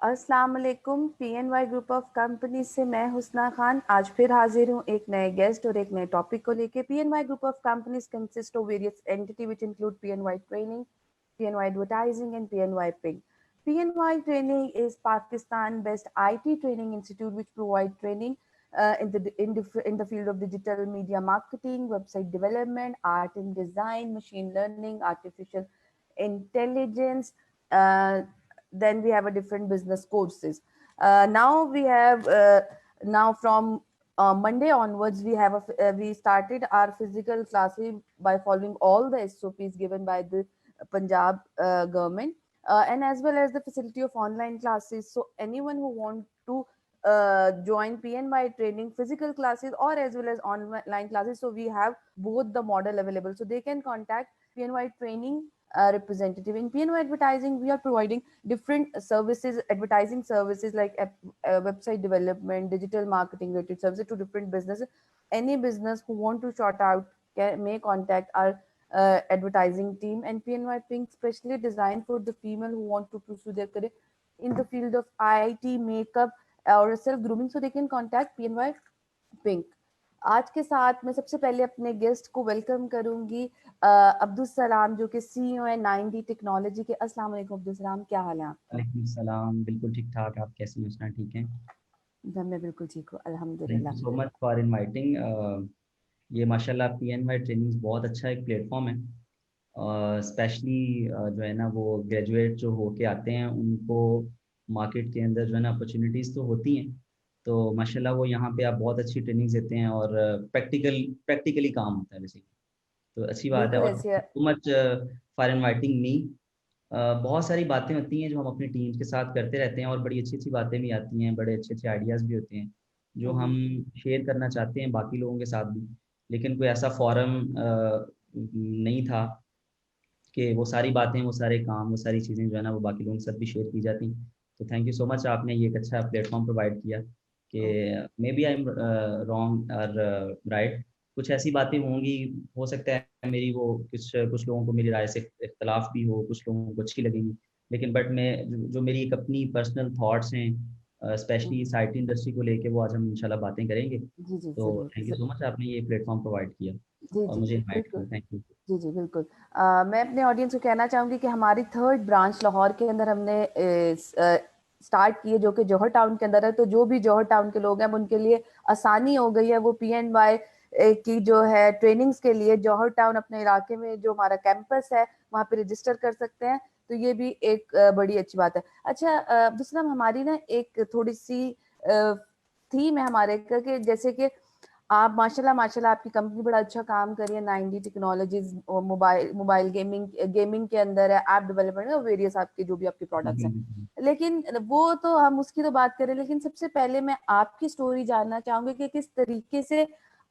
अस्सलाम वालेकुम। पीएनवाई group of company से मैं हुस्ना खान आज फिर हाजिर हूँ एक नए गेस्ट और एक नए टॉपिक को लेके। PNY group of companies consist of various entity which include PNY training, PNY advertising and PNY pink. PNY Training is Pakistan-based IT training institute which provide training in the field of digital media marketing, website development, art and design, machine learning, artificial intelligence. Then we have a different business courses. Now we have now from Monday onwards we started our physical classes by following all the SOPs given by the Punjab government, and as well as the facility of online classes. So anyone who want to join PNY training physical classes or as well as online classes, so we have both the model available, so they can contact PNY training representative. In PNY advertising, we are providing different services, advertising services like website development, digital marketing related services to different businesses. Any business who want to sort out may contact our advertising team. And PNY Pink specially designed for the female who want to pursue their career in the field of IIT, makeup or self grooming, so they can contact PNY Pink. आज के साथ मैं सबसे पहले अपने guest को welcome करूंगी, अब्दुल सलाम, जो कि सीईओ है 9D टेक्नोलॉजी के। अस्सलाम वालेकुम अब्दुल सलाम, क्या हाल है आपका? वालेकुम सलाम। बिल्कुल ठीक ठाक। आप कैसी हैं हुस्ना? ठीक हैं? मैं बिल्कुल ठीक हूँ, थैंक यू अल्हम्दुलिल्लाह। So much for inviting. ये माशाल्लाह पीएनवाई ट्रेनिंग्स बहुत अच्छा एक प्लेटफॉर्म है। स्पेशली जो है ना वो ग्रेजुएट जो होके आते हैं उनको मार्केट के अंदर जो है ना अपॉर्चुनिटीज़ तो होती हैं, तो माशाल्लाह वो यहाँ पे आप बहुत अच्छी ट्रेनिंग्स देते हैं और प्रैक्टिकली काम होता है बेसिकली, तो अच्छी बात है। बिल्कुल और ऐसे। So much for inviting me. बहुत सारी बातें होती हैं जो हम अपनी टीम के साथ करते रहते हैं और बड़ी अच्छी अच्छी बातें भी आती हैं, बड़े अच्छे अच्छे आइडियाज़ भी होते हैं जो हम शेयर करना चाहते हैं बाकी लोगों के साथ भी, लेकिन कोई ऐसा फोरम नहीं था कि वो सारी बातें, वो सारे काम, वो सारी चीज़ें जो है ना वो बाकी लोगों के साथ भी शेयर की जाती। तो थैंक यू सो मच, आपने ये एक अच्छा प्लेटफॉर्म प्रोवाइड किया कि maybe I am wrong और राइट। कुछ ऐसी बातें होंगी, हो सकता है मेरी वो कुछ कुछ लोगों को मेरी राय से इख्तलाफ भी हो, कुछ लोगों को अच्छी लगेंगी, लेकिन बट मैं जो मेरी एक अपनी पर्सनल थॉट्स हैं स्पेशली इस IT इंडस्ट्री को लेके, वो आज हम इंशाल्लाह बातें करेंगे। जी जी तो जरूर थैंक यू सो मच, आपने ये प्लेटफॉर्म प्रोवाइड किया जी और जी मुझे जी इनवाइट बिल्कुल। किया। Thank you. जी जी बिल्कुल। मैं अपने ऑडियंस को कहना चाहूंगी कि हमारी थर्ड ब्रांच लाहौर के अंदर हमने स्टार्ट की है, जो कि जौहर टाउन के अंदर है। तो जो भी जौहर टाउन के लोग हैं उनके लिए आसानी हो गई है, वो PNY की जो है ट्रेनिंग्स के लिए जौहर टाउन अपने इलाके में जो हमारा कैंपस है वहाँ पे रजिस्टर कर सकते हैं। तो ये भी एक बड़ी अच्छी बात है। अच्छा दूसरा, हमारी ना एक थोड़ी सी थीम है हमारे का कि जैसे कि आप माशाल्लाह माशाल्लाह आपकी कंपनी बड़ा अच्छा काम कर रही है, 9D technologies, mobile mobile gaming के अंदर है, ऐप डेवलपमेंट है, वेरियस आपके जो भी आपके प्रोडक्ट्स हैं। लेकिन वो तो हम उसकी तो बात करें, लेकिन सबसे पहले मैं आपकी स्टोरी जानना चाहूंगी कि किस तरीके से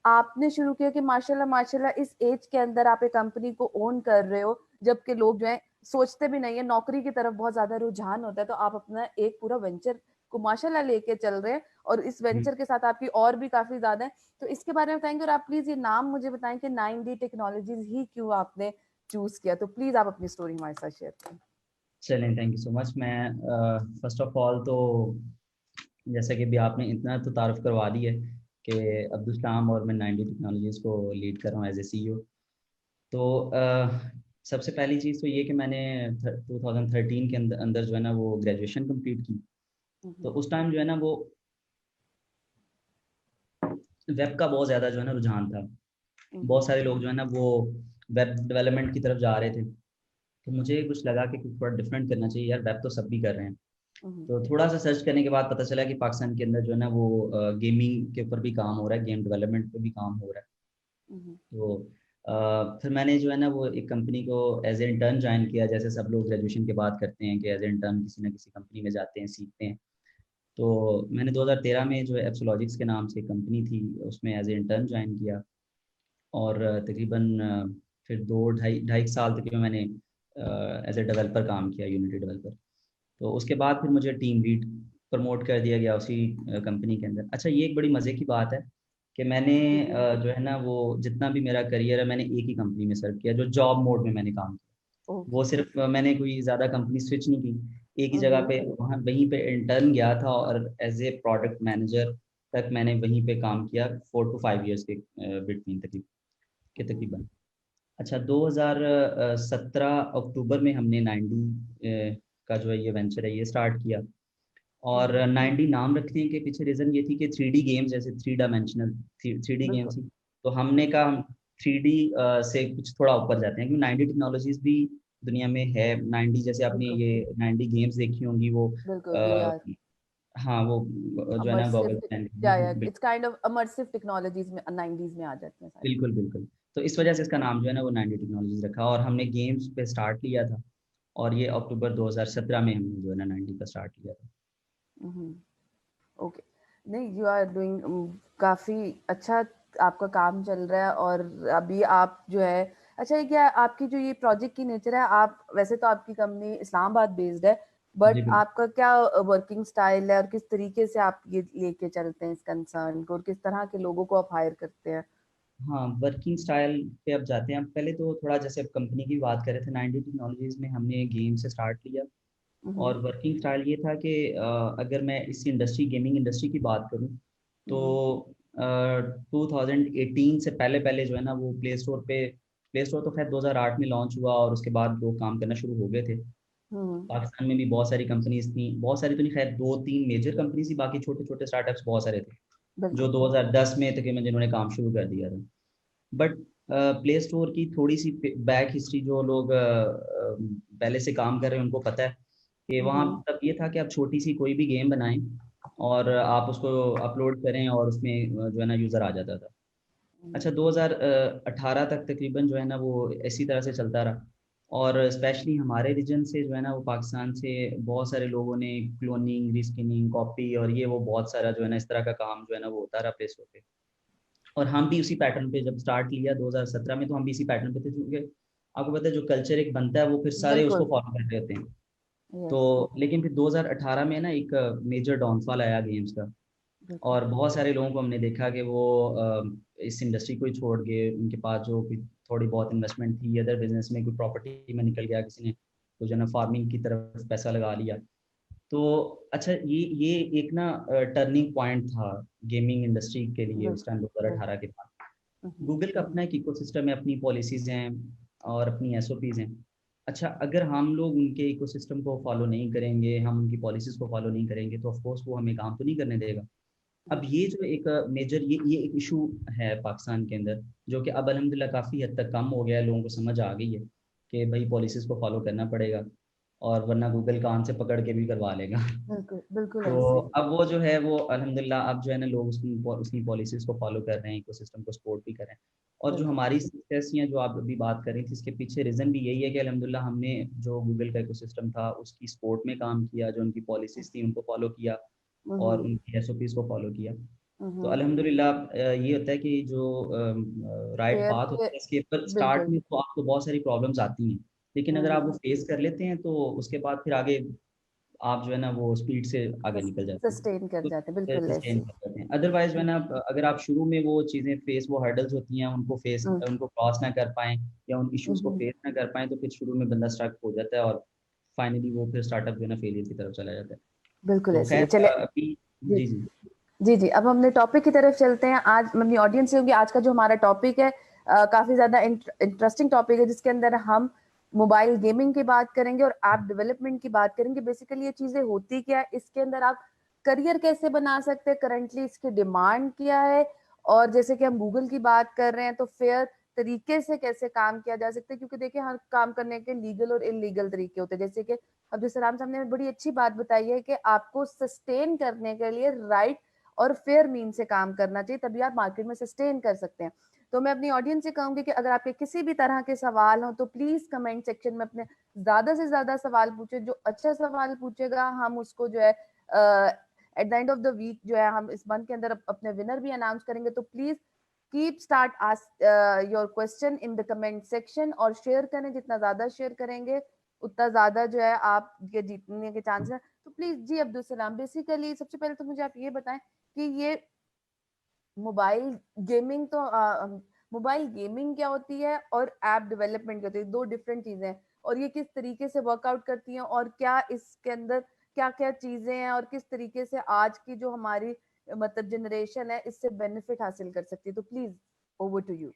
आपने शुरू किया कि माशाल्लाह माशाल्लाह इस एज के अंदर आप एक कंपनी को ओन कर रहे हो, जबकि लोग जो है सोचते भी नहीं है, नौकरी की तरफ बहुत ज्यादा रुझान होता है, तो आप अपना एक पूरा वेंचर को माशाल्लाह लेके चल रहे हैं और इस वेंचर के साथ आपकी और भी काफी ज्यादा है। तो इसके बारे में बताएंगे, और आप प्लीज ये नाम मुझे बताएं कि 9D टेक्नोलॉजीज ही क्यों आपने चूज किया। तो प्लीज आप अपनी स्टोरी हमारे साथ शेयर करें। चलें, थैंक यू सो मच। मैं फर्स्ट ऑफ ऑल तो जैसा कि भी आपने इतना तो तारुफ करवा दी है कि अब्दुल कलाम और मैं 9D टेक्नोलॉजीज़ को लीड कर रहा हूँ एज ए CEO। तो सबसे पहली चीज़ तो ये कि मैंने 2013 के अंदर अंदर जो है ना वो ग्रेजुएशन कंप्लीट की। तो उस टाइम जो है ना वो वेब का बहुत ज़्यादा जो है ना रुझान था। बहुत सारे लोग जो है ना वो वेब डेवलपमेंट की तरफ जा रहे थे, तो मुझे कुछ लगा कि कुछ थोड़ा डिफरेंट करना चाहिए यार, वेब तो सब भी कर रहे हैं। तो थोड़ा सा सर्च करने के बाद पता चला कि पाकिस्तान के अंदर जो है ना वो गेमिंग के ऊपर भी काम हो रहा है, गेम डेवलपमेंट पे भी काम हो रहा है। तो फिर मैंने जो है ना वो एक कंपनी को एज ए इंटर्न ज्वाइन किया, जैसे सब लोग ग्रेजुएशन के बाद करते हैं कि एज ए इंटर्न किसी ना किसी कंपनी में जाते हैं, सीखते हैं। तो मैंने 2013 में जो है एप्सोलॉजिक्स के नाम से एक कंपनी थी, उसमें एज ए इंटर्न ज्वाइन किया और तकरीबन फिर 2 ढाई साल तक मैंने एज ए डेवलपर काम किया, यूनिटी डेवलपर। तो उसके बाद फिर मुझे टीम लीड प्रमोट कर दिया गया उसी कंपनी के अंदर। अच्छा, ये एक बड़ी मज़े की बात है कि मैंने जो है ना वो जितना भी मेरा करियर है मैंने एक ही कंपनी में सर्व किया, जो जॉब मोड में मैंने काम किया। वो ओके। सिर्फ मैंने कोई ज़्यादा कंपनी स्विच नहीं की। एक ही जगह पे वहीं पे इंटर्न गया था और एज ए प्रोडक्ट मैनेजर तक मैंने वहीं पे काम किया 4 to 5 इयर्स के बिटवीन तकरीबन। अच्छा, 2017 अक्टूबर में हमने 90 का जो है ये वेंचर है ये स्टार्ट किया। और 90 नाम रखने के पीछे रीज़न ये थी कि 3D गेम्स, जैसे 3 डायमेंशनल 3D गेम्स थी, तो हमने कहा हम 3D से कुछ थोड़ा ऊपर जाते हैं, क्योंकि 90 टेक्नोलॉजीज भी दुनिया में है। 90 जैसे आपने ये 90 गेम्स देखी होंगी, वो हाँ वो जो है ना goggle it's kind of immersive technologies में 90s में आ जाते हैं सारे। बिल्कुल बिल्कुल। तो इस वजह से इसका नाम जो है ना वो 90 टेक्नोलॉजीज रखा, और हमने गेम्स पे स्टार्ट लिया था, और ये अक्टूबर 2017 में हमने जो है ना 90 का स्टार्ट किया था। ओके, नहीं यू आर डूइंग काफी अच्छा, आपका काम चल रहा है। और अभी आप जो है, अच्छा ये क्या आपकी जो ये प्रोजेक्ट की नेचर है, आप वैसे तो आपकी कंपनी इस्लामाबाद बेस्ड है, बट आपका क्या वर्किंग स्टाइल है और किस तरीके से आप ये लेके चलते हैं इस कंसर्न को, और किस तरह के लोगों को आप हायर करते हैं? हाँ, वर्किंग स्टाइल पे अब जाते हैं। पहले तो थोड़ा जैसे अब कंपनी की बात कर रहे थे, 90 टेक्नोलॉजीज में हमने गेम से स्टार्ट लिया, और वर्किंग स्टाइल ये था कि अगर मैं इस इंडस्ट्री, गेमिंग इंडस्ट्री की बात करूँ, तो 2018 से पहले पहले जो है ना वो प्ले स्टोर तो खैर 2008 में लॉन्च हुआ, और उसके बाद लोग काम करना शुरू हो गए थे। पाकिस्तान में भी बहुत सारी कंपनीज थी, बहुत सारी तो नहीं, खैर 2-3 मेजर कंपनीज थी, बाकी छोटे छोटे स्टार्टअप्स बहुत सारे थे जो 2010 में तकरीबन जिन्होंने काम शुरू कर दिया था। बट प्ले स्टोर की थोड़ी सी बैक हिस्ट्री जो लोग पहले से काम कर रहे हैं उनको पता है कि वहाँ तब ये था कि आप छोटी सी कोई भी गेम बनाएं और आप उसको अपलोड करें, और उसमें जो है ना यूज़र आ जाता था। अच्छा, 2018 तक तकरीबन जो है ना वो इसी तरह से चलता रहा, और स्पेशली हमारे रीजन से जो है ना वो पाकिस्तान से बहुत सारे लोगों ने क्लोनिंग, रीस्किनिंग, कॉपी और ये वो बहुत सारा जो है ना इस तरह का काम जो है ना वो होता रहा प्ले स्टोर पे। और हम भी उसी पैटर्न पे जब स्टार्ट लिया 2017 में, तो हम भी इसी पैटर्न पे थे, क्योंकि आपको पता है जो कल्चर एक बनता है वो फिर सारे उसको फॉलो करते होते हैं। तो लेकिन फिर 2018 में ना एक मेजर डाउनफॉल आया गेम्स का, और बहुत सारे लोगों को हमने देखा कि वो इस इंडस्ट्री को ही छोड़ गए। उनके पास जो भी थोड़ी बहुत इन्वेस्टमेंट थी अदर बिजनेस में, कोई प्रॉपर्टी में निकल गया, किसी ने तो जो है ना फार्मिंग की तरफ पैसा लगा लिया। तो अच्छा, ये एक ना टर्निंग पॉइंट था गेमिंग इंडस्ट्री के लिए उस टाइम 2018 के बाद। गूगल का अपना एक इकोसिस्टम है, अपनी पॉलिसीज हैं और अपनी एसओपीज हैं। अच्छा, अगर हम लोग उनके इकोसिस्टम को फॉलो नहीं करेंगे, हम उनकी पॉलिसीज को फॉलो नहीं करेंगे, तो ऑफकोर्स वो हमें काम तो नहीं करने देगा। अब ये जो एक मेजर ये एक इशू है पाकिस्तान के अंदर, जो कि अब अल्हम्दुलिल्लाह काफ़ी हद तक कम हो गया है, लोगों को समझ आ गई है कि भाई पॉलिसीज़ को फॉलो करना पड़ेगा, और वरना गूगल कान से पकड़ के भी करवा लेगा। बिल्कुल तो ऐसे। अब वो जो है वो अल्हम्दुलिल्लाह अब जो है ना लोग उसकी पॉलिसीज़ को फॉलो कर रहे हैं, इकोसिस्टम को सपोर्ट भी कर रहे हैं। और जो हमारी सक्सेस या जो आप अभी बात कर रही थी, इसके पीछे रीज़न भी यही है कि अल्हम्दुलिल्लाह हमने जो गूगल का इकोसिस्टम था उसकी सपोर्ट में काम किया, जो उनकी पॉलिसीज़ थी उनको फॉलो किया, और उनकी एसओपीज़ को फॉलो किया। तो अल्हम्दुलिल्लाह ये होता है कि जो राइट पाथ होता है इसके पर स्टार्ट में तो आपको बहुत सारी प्रॉब्लम्स आती हैं, लेकिन अगर आप वो फेस कर लेते हैं तो उसके बाद फिर आगे आप जो है ना वो स्पीड से आगे निकल जाते हैं, सस्टेन कर जाते हैं, बिल्कुल सस्टेन ऐसे। कर जाते हैं। अदरवाइज जो है ना अगर आप शुरू में वो चीज़ें फेस, वो हर्डल्स होती हैं उनको क्रॉस ना कर पाएँ या उन इश्यूज को फेस ना कर पाएँ, तो फिर शुरू में बंदा स्ट्रक हो जाता है, और फाइनली वो फिर स्टार्टअप जो है ना फेलियर की तरफ चला जाता है। बिल्कुल तो ऐसे ही। खैर चले अभी जी जी जी जी, अब हमने टॉपिक की तरफ चलते हैं। आज अपनी ऑडियंस से होगी, आज का जो हमारा टॉपिक है काफी ज्यादा इंटरेस्टिंग टॉपिक है, जिसके अंदर हम मोबाइल गेमिंग की बात करेंगे और ऐप डेवलपमेंट की बात करेंगे। बेसिकली ये चीजें होती क्या है, इसके अंदर आप करियर कैसे बना सकते हैं, करंटली इसकी डिमांड क्या है, और जैसे कि हम गूगल की बात कर रहे हैं तो फेयर तरीके से कैसे काम किया जा सकता है। क्योंकि देखिए हर काम करने के लीगल और इलीगल तरीके होते हैं। जैसे कि अब्दुल सलाम साहब ने बड़ी अच्छी बात बताई है कि आपको सस्टेन करने के लिए राइट और फेयर मीन से काम करना चाहिए, तभी आप मार्केट में सस्टेन कर सकते हैं। तो मैं अपनी ऑडियंस से कहूंगी कि अगर आपके किसी भी तरह के सवाल हो तो प्लीज कमेंट सेक्शन में अपने ज्यादा से ज्यादा सवाल पूछे। जो अच्छा सवाल पूछेगा हम उसको जो है at the end of the week जो है हम इस मंथ के अंदर अपने विनर भी अनाउंस करेंगे। तो please keep start ask your question in the comment section, और शेयर करें। जितना ज्यादा शेयर करेंगे उतना ज्यादा जो है आप ये जीतने के चांसेस हैं। तो please ji Abdul Salam, basically सबसे पहले तो मुझे आप ये बताएं कि ये मोबाइल गेमिंग क्या होती है और ऐप डेवलपमेंट क्या होती है, दो डिफरेंट चीजें हैं। और ये किस तरीके से वर्कआउट करती हैं, और क्या इसके अंदर क्या क्या चीजें हैं, और किस तरीके से आज की जो हमारी मतलब जनरेशन है इससे बेनिफिट हासिल कर सकती है। तो प्लीज ओवर टू यू।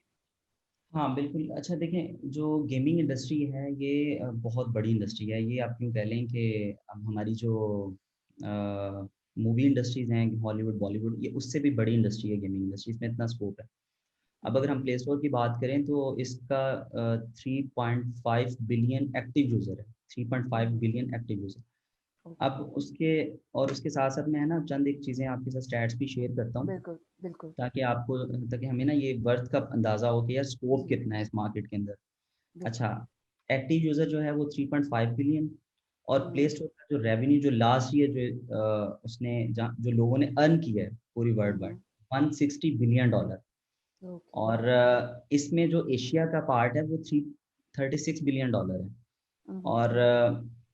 हाँ, बिल्कुल। अच्छा देखें, जो गेमिंग इंडस्ट्री है ये बहुत बड़ी इंडस्ट्री है। ये आप यूँ कह लें कि अब हमारी जो मूवी इंडस्ट्रीज़ हैं, हॉलीवुड, बॉलीवुड, ये उससे भी बड़ी इंडस्ट्री है गेमिंग इंडस्ट्री, इसमें इतना स्कोप है। अब अगर हम प्ले स्टोर की बात करें तो इसका 3.5 बिलियन एक्टिव यूज़र है, 3.5 बिलियन एक्टिव यूज़र। अब उसके और उसके साथ-साथ मैं है ना चंद एक चीज़ें आपके साथ स्टैट्स भी शेयर करता हूँ, बिल्कुल बिल्कुल। ताकि हमें ना ये वर्थ का अंदाज़ा हो कि यार स्कोप जी कितना है इस मार्केट के अंदर। बिल्कुल। अच्छा, एक्टिव यूज़र जो है वो 3.5 बिलियन, और प्ले हम्म स्टोर का जो रेवेन्यू जो लास्ट ईयर जो उसने जहाँ जो लोगों ने अर्न किया है पूरी वर्ल्ड वाइड, हम्म। 160 बिलियन डॉलर। ओके। और इसमें जो एशिया का पार्ट है वो 336 बिलियन डॉलर है। और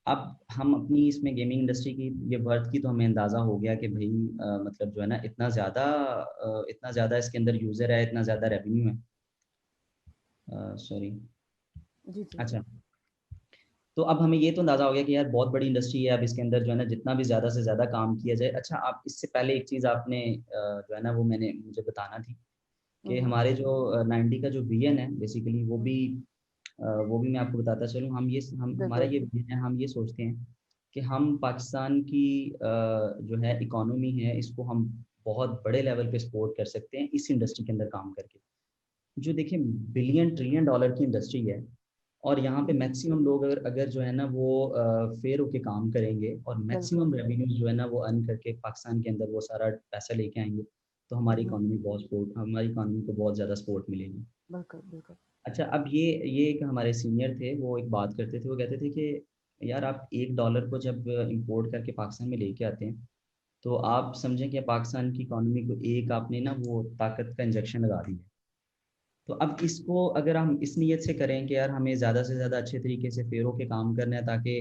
अब हम अपनी इसमें गेमिंग इंडस्ट्री की ये वर्थ की तो हमें अंदाज़ा हो गया कि भई मतलब जो है ना इतना ज़्यादा इसके अंदर यूज़र है, इतना ज़्यादा रेवेन्यू है। सॉरी। जी जी। अच्छा, तो अब हमें ये तो अंदाज़ा हो गया कि यार बहुत बड़ी इंडस्ट्री है, अब इसके अंदर जो है ना जितना भी ज़्यादा से ज़्यादा काम किया जाए। अच्छा, आप इससे पहले एक चीज़ आपने जो है ना वो मुझे बताना थी कि हम्म हमारे जो 90 का जो विज़न है बेसिकली हम्म। वो भी मैं आपको बताता चलूँ। हम हमारा बिल्कुल। ये विज़न है, हम ये सोचते हैं कि हम पाकिस्तान की जो है इकोनॉमी है इसको हम बहुत बड़े लेवल पे सपोर्ट कर सकते हैं इस इंडस्ट्री के अंदर काम करके। जो देखिए बिलियन ट्रिलियन डॉलर की इंडस्ट्री है, और यहाँ पे हम्म। मैक्सिमम लोग अगर अगर जो है ना वो फेयर होके काम करेंगे और बिल्कुल। मैक्सिमम रेवेन्यू जो है ना वो अर्न करके पाकिस्तान के अंदर वो सारा पैसा लेके आएंगे, तो हम्म। हमारी इकोनॉमी को बहुत ज़्यादा सपोर्ट मिलेगी। बिल्कुल बिल्कुल। अच्छा, अब ये एक हमारे सीनियर थे, वो एक बात करते थे, वो कहते थे कि यार आप $1 को जब इंपोर्ट करके पाकिस्तान में लेके आते हैं, तो आप समझें कि पाकिस्तान की इकोनॉमी को एक आपने ना वो ताकत का इंजेक्शन लगा दिया है। तो अब इसको अगर हम इस नीयत से करें कि यार हमें ज़्यादा से ज़्यादा अच्छे तरीके से फेयर होके काम करना है ताकि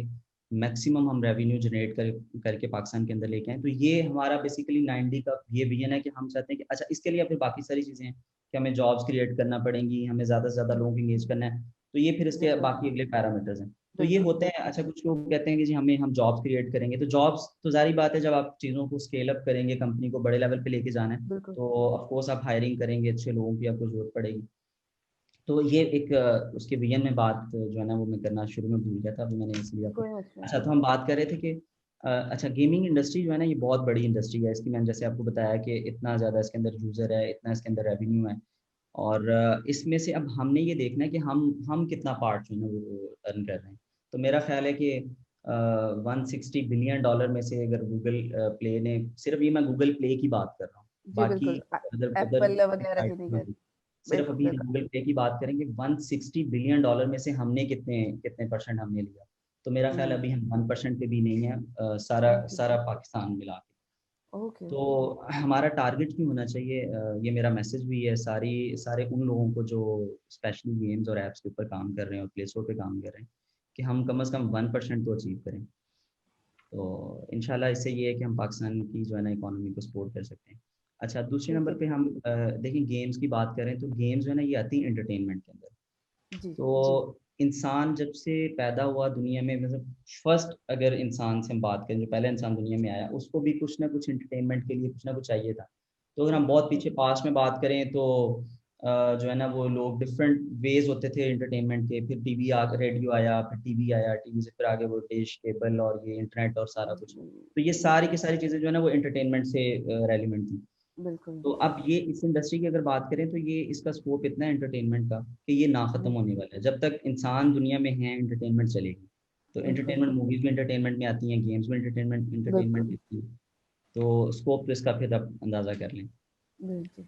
मैक्सिमम हम रेवेन्यू जनरेट करके पाकिस्तान के अंदर लेके आएँ, तो ये हमारा बेसिकली 90 का ये विजन है कि हम चाहते हैं कि अच्छा इसके लिए फिर बाकी सारी चीज़ें हैं कि हमें जॉब्स क्रिएट करना पड़ेंगी, हमें ज़्यादा से ज़्यादा लोगों को एंगेज करना है, तो ये फिर इसके बिल्कुल बाकी अगले पैरामीटर्स हैं। तो ये बिल्कुल। होते हैं। अच्छा, कुछ लोग कहते हैं कि जी हम जॉब्स क्रिएट करेंगे, तो जॉब्स तो ज़ाहिर बात है जब आप चीज़ों को स्केल अप करेंगे, कंपनी को बड़े लेवल पे लेके जाना है, बिल्कुल। तो ऑफ कोर्स आप हायरिंग करेंगे, अच्छे लोगों की आपको ज़रूरत पड़ेगी। तो ये एक उसके विजन में बात जो है ना वो मैं करना शुरू में भूल गया था, अभी मैंने इसलिए आपको। कोई मसला अच्छा, नहीं। तो हम बात कर रहे थे कि अच्छा गेमिंग इंडस्ट्री जो है ना ये बहुत बड़ी इंडस्ट्री है। इसकी मैंने जैसे आपको बताया कि इतना ज़्यादा इसके अंदर यूज़र है, इतना इसके अंदर रेवेन्यू है, और इसमें से अब हमने ये देखना है कि हम कितना पार्ट जो है ना वो अर्न कर रहे हैं। तो मेरा ख्याल है कि 160 बिलियन डॉलर में से अगर गूगल प्ले ने, सिर्फ ये मैं गूगल प्ले की बात कर रहा हूँ, जी बाकी बिल्कुल। अदर अदर एप्पल वगैरह की नहीं साइट, कर। सिर्फ बिल्कुल अभी बिल्कुल। गूगल पे की बात करेंगे, 160 बिलियन डॉलर में से हमने कितने कितने परसेंट हमने लिया। तो मेरा ख्याल हम्म। अभी हम 1% पे भी नहीं है, सारा ओके सारा पाकिस्तान मिला के। ओके तो ओके। हमारा टारगेट क्यों होना चाहिए, ये मेरा मैसेज भी है सारे उन लोगों को जो स्पेशली गेम्स और ऐप्स के ऊपर काम कर रहे हैं और प्ले स्टोर पे काम कर रहे हैं, कि हम कम से कम 1% तो अचीव करें। तो इंशाल्लाह इससे ये है कि हम पाकिस्तान की जो है ना इकोनॉमी को सपोर्ट कर सकते हैं। अच्छा, दूसरे ठीक नंबर है। पे हम देखिए गेम्स की बात करें तो गेम्स जो है ना ये आती है एंटरटेनमेंट के अंदर। जी तो इंसान जब से पैदा हुआ दुनिया में, मतलब फर्स्ट अगर इंसान से हम बात करें, जो पहला इंसान दुनिया में आया, उसको भी कुछ ना कुछ एंटरटेनमेंट के लिए कुछ ना कुछ चाहिए था। तो अगर हम बहुत पीछे पास्ट में बात करें तो जो है ना वो लोग डिफरेंट वेज होते थे एंटरटेनमेंट के, फिर रेडियो आया, फिर टीवी आया, टीवी से फिर आगे वो डिश केबल और ये इंटरनेट और सारा कुछ। तो ये सारी बिल्कुल की सारी चीज़ें जो है ना वो एंटरटेनमेंट से रेलिवेंट थी। बिल्कुल। तो अब ये इस इंडस्ट्री की अगर बात करें तो ये इसका स्कोप इतना है एंटरटेनमेंट का कि ये ना खत्म होने वाला है। जब तक इंसान दुनिया में है एंटरटेनमेंट चलेगी। तो बिल्कुल एंटरटेनमेंट मूवीज भी एंटरटेनमेंट में आती हैं, गेम्स में एंटरटेनमेंट बिल्कुल। आती है। तो स्कोप तो इसका फिर आप अंदाज़ा कर लें। बिल्कुल।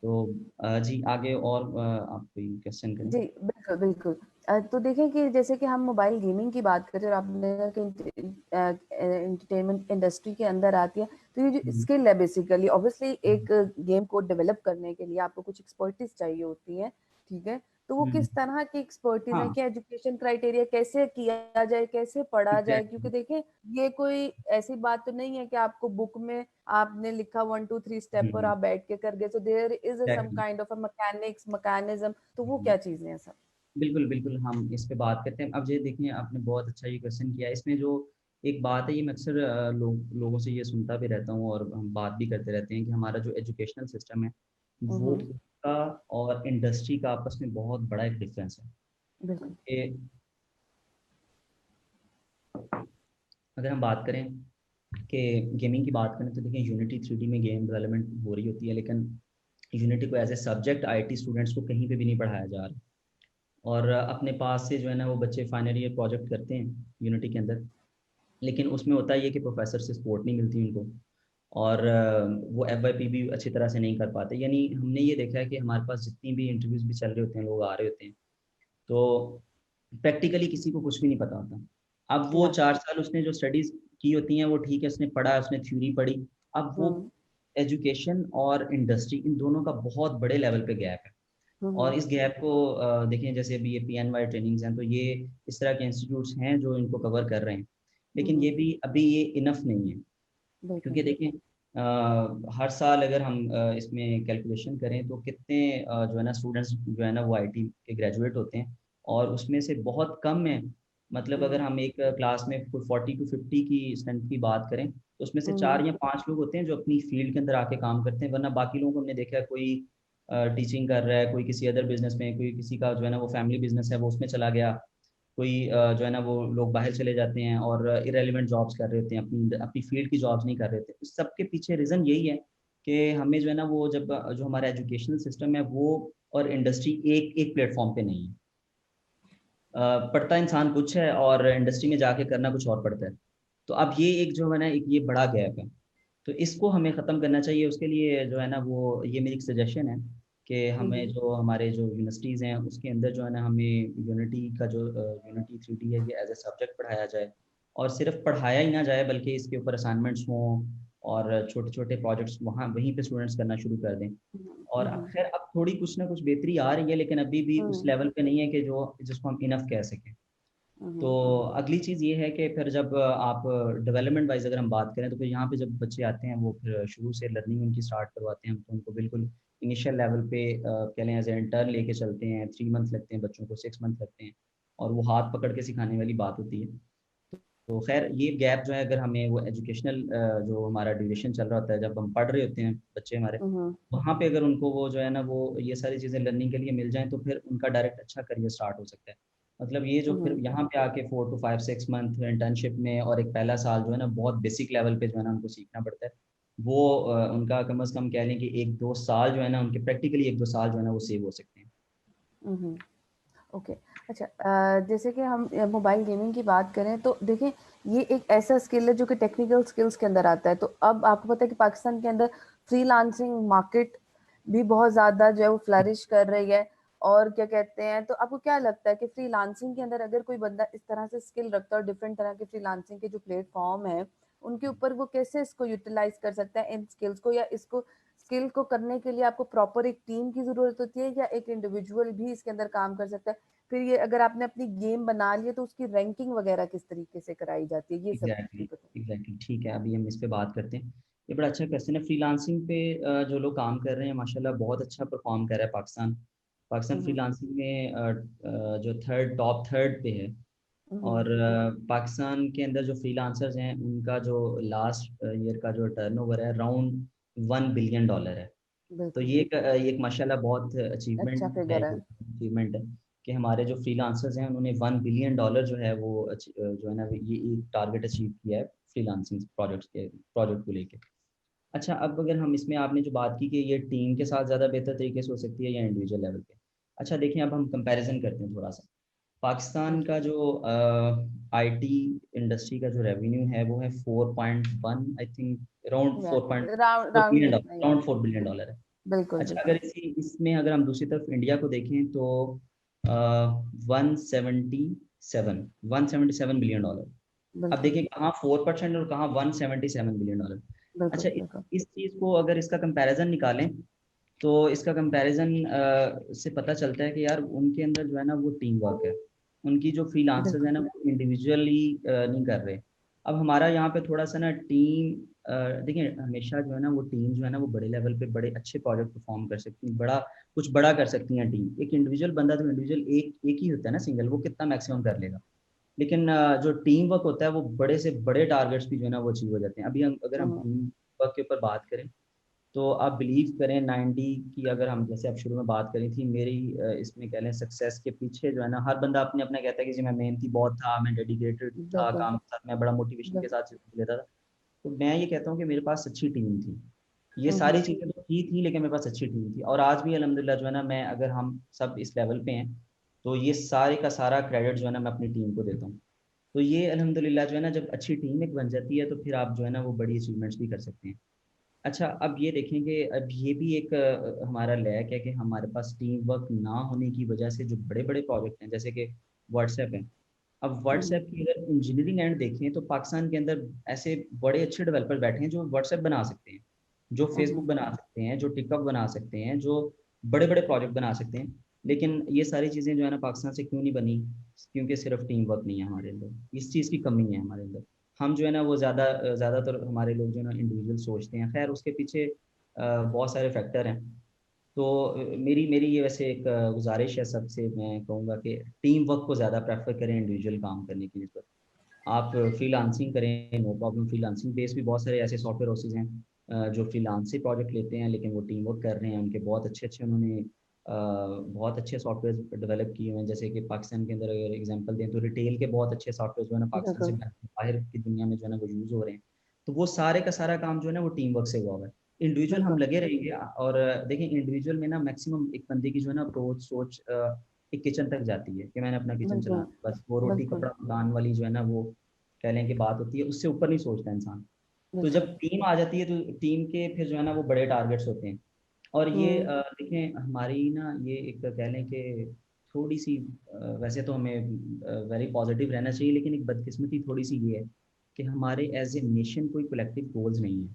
तो जी आगे और आप कोई क्वेश्चन करें। जी, बिल्कुल, बिल्कुल। तो देखें कि जैसे कि हम मोबाइल गेमिंग की बात करें और आपने कहा कि एंटरटेनमेंट इंडस्ट्री के अंदर आती है, तो ये जो हम्म, स्किल है बेसिकली ऑब्वियसली हम्म, एक गेम को डेवलप करने के लिए आपको कुछ एक्सपर्टीज़ चाहिए होती है, ठीक है? तो वो हम्म, किस तरह की एक्सपर्टीज़ है, हाँ, क्या एजुकेशन क्राइटेरिया कैसे किया जाए, कैसे पढ़ा जाए? क्योंकि एग्जैक्टली। देखिए, ये कोई ऐसी बात तो नहीं है कि आपको बुक में आपने लिखा 1 2 3 स्टेप और आप बैठ के कर गए, so there is some exactly. Kind of a mechanics mechanism, तो वो क्या चीज़ें हैं सब? बिल्कुल बिल्कुल, हम इस पे बात करते हैं। अब ये देखें, आपने बहुत अच्छा ये क्वेश्चन किया। इसमें जो एक बात है, ये मैं अक्सर लोगों से ये सुनता भी रहता हूँ और हम बात भी करते रहते हैं कि हमारा जो एजुकेशनल सिस्टम है वो हम्म, का और इंडस्ट्री का आपस में बहुत बड़ा एक डिफरेंस है। बिल्कुल। कि अगर हम बात करें कि गेमिंग की बात करें तो देखिए यूनिटी 3D में गेम डेवलपमेंट हो रही होती है, लेकिन यूनिटी को as a subject IT students को कहीं पे भी नहीं पढ़ाया जा रहा। और अपने पास से जो है ना वो बच्चे फाइनल ईयर प्रोजेक्ट करते हैं यूनिटी के अंदर, लेकिन उसमें होता है ये कि प्रोफेसर से सपोर्ट नहीं मिलती उनको, और वो FYP भी अच्छी तरह से नहीं कर पाते। यानी हमने ये देखा है कि हमारे पास जितनी भी इंटरव्यूज़ भी चल रहे होते हैं, लोग आ रहे होते हैं, तो प्रैक्टिकली किसी को कुछ भी नहीं पता होता। अब वो या 4 साल उसने जो स्टडीज़ की होती हैं वो ठीक है, उसने पढ़ा, उसने थ्योरी पढ़ी। अब वो हम्म, एजुकेशन और इंडस्ट्री, इन दोनों का बहुत बड़े लेवल पे गैप है। और हम्म, इस गैप को देखें, जैसे अभी ये PNY ट्रेनिंग्स हैं, तो ये इस तरह के इंस्टीट्यूट्स हैं जो इनको कवर कर रहे हैं, लेकिन हम्म, ये भी अभी ये इनफ नहीं है। बिल्कुल। क्योंकि देखें, हर साल अगर हम इसमें कैलकुलेशन करें तो कितने जो है ना स्टूडेंट्स जो है ना वो IT के ग्रेजुएट होते हैं, और उसमें से बहुत कम है। मतलब अगर हम्म, हम एक क्लास में कोई 40 to 50 की स्ट्रेंथ की बात करें तो उसमें से हम्म, 4 या 5 लोग होते हैं जो अपनी फील्ड के अंदर आके काम करते हैं, वरना बाकी लोगों को हमने देखा है कोई टीचिंग कर रहा है, कोई किसी अदर बिजनेस में, कोई किसी का जो है ना वो फैमिली बिजनेस है वो उसमें चला गया, कोई जो है ना वो लोग बाहर चले जाते हैं और इरेलीवेंट जॉब्स कर रहे होते हैं, अपनी अपनी फील्ड की जॉब्स नहीं कर रहे होते। इस सब के पीछे रीज़न यही है कि हमें जो है ना वो जब जो हमारा एजुकेशनल सिस्टम है वो और इंडस्ट्री एक एक प्लेटफॉर्म पे नहीं है। पढ़ता इंसान कुछ है और इंडस्ट्री में जाके करना कुछ और पड़ता है। तो अब ये एक जो है ना एक ये बड़ा गैप है, तो इसको हमें ख़त्म करना चाहिए। उसके लिए जो है ना वो ये मेरी एक सजेशन है कि हमें हम्म, जो हमारे जो यूनिवर्सिटीज़ हैं उसके अंदर जो है ना हमें यूनिटी का जो यूनिटी 3D है ये एज ए सब्जेक्ट पढ़ाया जाए, और सिर्फ पढ़ाया ही ना जाए बल्कि इसके ऊपर असाइनमेंट्स हों और छोटे छोटे प्रोजेक्ट्स वहाँ वहीं पे स्टूडेंट्स करना शुरू कर दें। और अब हम्म, खैर अब थोड़ी कुछ ना कुछ बेहतरी आ रही है, लेकिन अभी भी उस हम्म, लेवल पे नहीं है कि जो जिसको हम इनफ कह सकें। तो हम्म, अगली चीज़ ये है कि फिर जब आप डेवलपमेंट वाइज अगर हम बात करें तो फिर यहाँ पे जब बच्चे आते हैं वो फिर शुरू से लर्निंग उनकी स्टार्ट करवाते हैं, तो उनको बिल्कुल इनिशियल लेवल पे कह लें एज ए इंटर्न लेके चलते हैं। 3 मंथ लगते हैं बच्चों को, 6 मंथ लगते हैं, और वो हाथ पकड़ के सिखाने वाली बात होती है। तो खैर ये गैप जो है, अगर हमें वो एजुकेशनल जो हमारा ड्यूरेशन चल रहा होता है जब हम पढ़ रहे होते हैं बच्चे हमारे, हम्म, वहाँ पे अगर उनको वो जो है ना वो ये सारी चीज़ें लर्निंग के लिए मिल जाएँ तो फिर उनका डायरेक्ट अच्छा करियर स्टार्ट हो सकता है। मतलब ये जो फिर हम्म, यहाँ पे आके 4 to 5 6 मंथ इंटर्नशिप में और एक पहला साल जो है ना बहुत बेसिक लेवल पे जो है ना उनको सीखना पड़ता है, वो उनका कम से कम कह लें कि 1-2 साल जो है ना उनके प्रैक्टिकली 1-2 साल जो है ना वो सेव हो सकते हैं। हम्म, ओके। अच्छा, जैसे कि हम मोबाइल गेमिंग की बात करें तो देखें, ये एक ऐसा स्किल है जो कि टेक्निकल स्किल्स के अंदर आता है। तो अब आपको पता है कि पाकिस्तान के अंदर फ्रीलांसिंग मार्केट भी बहुत ज़्यादा जो है वो फ्लरिश कर रही है। और क्या कहते हैं, तो आपको क्या लगता है कि फ्रीलांसिंग के अंदर अगर कोई बंदा इस तरह से स्किल रखता है और डिफरेंट तरह के फ्रीलांसिंग के जो प्लेटफॉर्म है उनके ऊपर वो कैसे इसको यूटिलाइज कर सकता है इन स्किल्स को, या इसको स्किल को करने के लिए आपको प्रॉपर एक टीम की जरूरत होती है या एक इंडिविजुअल भी इसके अंदर काम कर सकता है? फिर ये अगर आपने अपनी गेम बना ली है तो उसकी रैंकिंग वगैरह किस तरीके से कराई जाती है, ये सब भी एग्जैक्टली बताइए। एग्जैक्टली, ठीक है, अभी हम इस पे बात करते हैं। ये बड़ा अच्छा क्वेश्चन है। फ्रीलांसिंग पे जो लोग काम कर रहे हैं माशाल्लाह बहुत अच्छा परफॉर्म कर रहा है पाकिस्तान। पाकिस्तान हम्म, फ्रीलांसिंग में जो टॉप थर्ड पे है। हम्म, और पाकिस्तान के अंदर जो फ्रीलांसर्स हैं उनका जो लास्ट ईयर का जो टर्नओवर है अराउंड $1 बिलियन है। तो बिल्कुल। ये एक माशाल्लाह बहुत अच्छा अचीवमेंट है, फिगर है। अचीवमेंट है कि हमारे जो फ्रीलांसर्स हैं उन्होंने $1 बिलियन जो है वो जो है ना ये एक टारगेट अचीव किया है फ्रीलांसिंग प्रोजेक्ट को लेके। अच्छा, अब अगर हम इसमें आपने जो बात की कि ये टीम के साथ ज़्यादा बेहतर तरीके से हो सकती है या इंडिविजुअल लेवल पे। अच्छा देखिए, अब हम कंपैरिजन करते हैं थोड़ा सा। पाकिस्तान का जो IT इंडस्ट्री का जो रेवेन्यू है वो है 4.1, I think around four point round four round billion में डॉलर इतना ही अराउंड आता फोर है। बिलियन डॉलर है। बिल्कुल अच्छा, बिल्कुल। अगर इसमें अगर हम दूसरी तरफ इंडिया को देखें तो 177 अब बिल्कुल देखिए कहाँ 4% और कहाँ $177 बिलियन। बिल्कुल अच्छा, बिल्कुल। इस चीज़ को अगर इसका कंपैरिजन निकालें तो इसका कंपैरिजन से पता चलता है कि यार उनके अंदर जो है ना वो टीम वर्क है। उनकी जो फ्रीलांसर्स है बिल्कुल ना वो इंडिविजुअली नहीं कर रहे। अब हमारा यहाँ पे थोड़ा सा ना टीम देखिए हमेशा जो है ना वो टीम जो है ना वो बड़े लेवल पे बड़े अच्छे प्रोजेक्ट परफॉर्म कर सकती है, बड़ा कुछ बड़ा कर सकती है टीम। एक इंडिविजुअल बंदा तो इंडिविजुअल एक एक ही होता है ना सिंगल, वो कितना मैक्सिमम कर लेगा। लेकिन जो टीम वर्क होता है वो बड़े से बड़े टारगेट्स भी जो है ना वो अचीव हो जाते हैं। अभी अगर हम टीम वर्क के ऊपर बात करें तो आप बिलीव करें 90 की, अगर हम जैसे आप शुरू में बात करी थी मेरी, इसमें कह लें सक्सेस के पीछे जो है ना हर बंदा अपने अपना कहता है कि जी मैं मेहनती बहुत था, मैं डेडिकेटेड था बिल्कुल काम के साथ, मैं बड़ा मोटिवेशन के बिल्कुल। साथ चीज़ें लेता था। तो मैं ये कहता हूँ कि मेरे पास अच्छी टीम थी, ये सारी हम्म चीज़ें तो थी लेकिन मेरे पास अच्छी टीम थी। और आज भी अल्हम्दुलिल्लाह जो है ना, मैं अगर हम सब इस लेवल पे हैं तो ये सारे का सारा क्रेडिट जो है ना मैं अपनी टीम को देता हूँ। तो ये अल्हम्दुलिल्लाह जो है ना, जब अच्छी टीम एक बन जाती है तो फिर आप जो है ना वो बड़ी अचीवमेंट्स भी कर सकते हैं। अच्छा, अब ये देखेंगे, अब ये भी एक हमारा लैक है कि हमारे पास टीम वर्क ना होने की वजह से जो बड़े बड़े प्रोजेक्ट हैं जैसे कि व्हाट्सएप है। अब हम्म व्हाट्सएप की अगर इंजीनियरिंग एंड देखें तो पाकिस्तान के अंदर ऐसे बड़े अच्छे डेवलपर बैठे हैं जो व्हाट्सएप बना सकते हैं, जो फेसबुक हम्म बना सकते हैं, जो टिकटॉक बना सकते हैं, जो बड़े बड़े प्रोजेक्ट बना सकते हैं। लेकिन ये सारी चीज़ें जो है ना पाकिस्तान से क्यों नहीं बनी? क्योंकि सिर्फ टीम वर्क नहीं है हमारे अंदर, इस चीज़ की कमी है हमारे अंदर। हम जो है ना वो ज़्यादातर हमारे लोग जो है ना इंडिविजुअल सोचते हैं। खैर उसके पीछे बहुत सारे फैक्टर हैं। तो मेरी मेरी ये वैसे एक गुजारिश है सबसे, मैं कहूँगा कि टीम वर्क को ज़्यादा प्रेफर करें इंडिविजुअल काम करने की निस्बत। आप फ्रीलांसिंग करें, नो प्रॉब्लम, फ्रीलांसिंग बेस भी बहुत सारे ऐसे सॉफ्टवेयर हाउसेज हैं जो फ्रीलांस से प्रोजेक्ट लेते हैं लेकिन वो टीम वर्क कर रहे हैं, उनके बहुत अच्छे अच्छे उन्होंने बहुत अच्छे सॉफ्टवेयर डेवलप किए हुए हैं। जैसे कि पाकिस्तान के अंदर अगर एग्जांपल दें तो रिटेल के बहुत अच्छे सॉफ्टवेयर जो है ना पाकिस्तान से बिल्कुल बाहर की दुनिया में जो है ना वो यूज़ हो रहे हैं। तो वो सारे का सारा काम जो है ना वो टीम वर्क से हुआ हुआ है। इंडिविजुअल हम बिल्कुल लगे रहेंगे और देखिए इंडिविजुअल में ना मैक्सिमम एक बंदे की जो है ना अप्रोच सोच एक किचन तक जाती है कि मैंने अपना किचन बिल्कुल चलाना है, बस वो रोटी बिल्कुल कपड़ा मकान वाली जो है ना वो कह लें कि बात होती है, उससे ऊपर नहीं सोचता इंसान। तो बिल्कुल। जब टीम आ जाती है तो टीम के फिर जो है ना वो बड़े टारगेट्स होते हैं। और ये हम्म देखें हमारी ना ये एक कह लें कि थोड़ी सी वैसे तो हमें वेरी पॉजिटिव रहना चाहिए, लेकिन एक बदकिस्मती थोड़ी सी ये है कि हमारे एज ए नेशन कोई कलेक्टिव गोल्स नहीं है।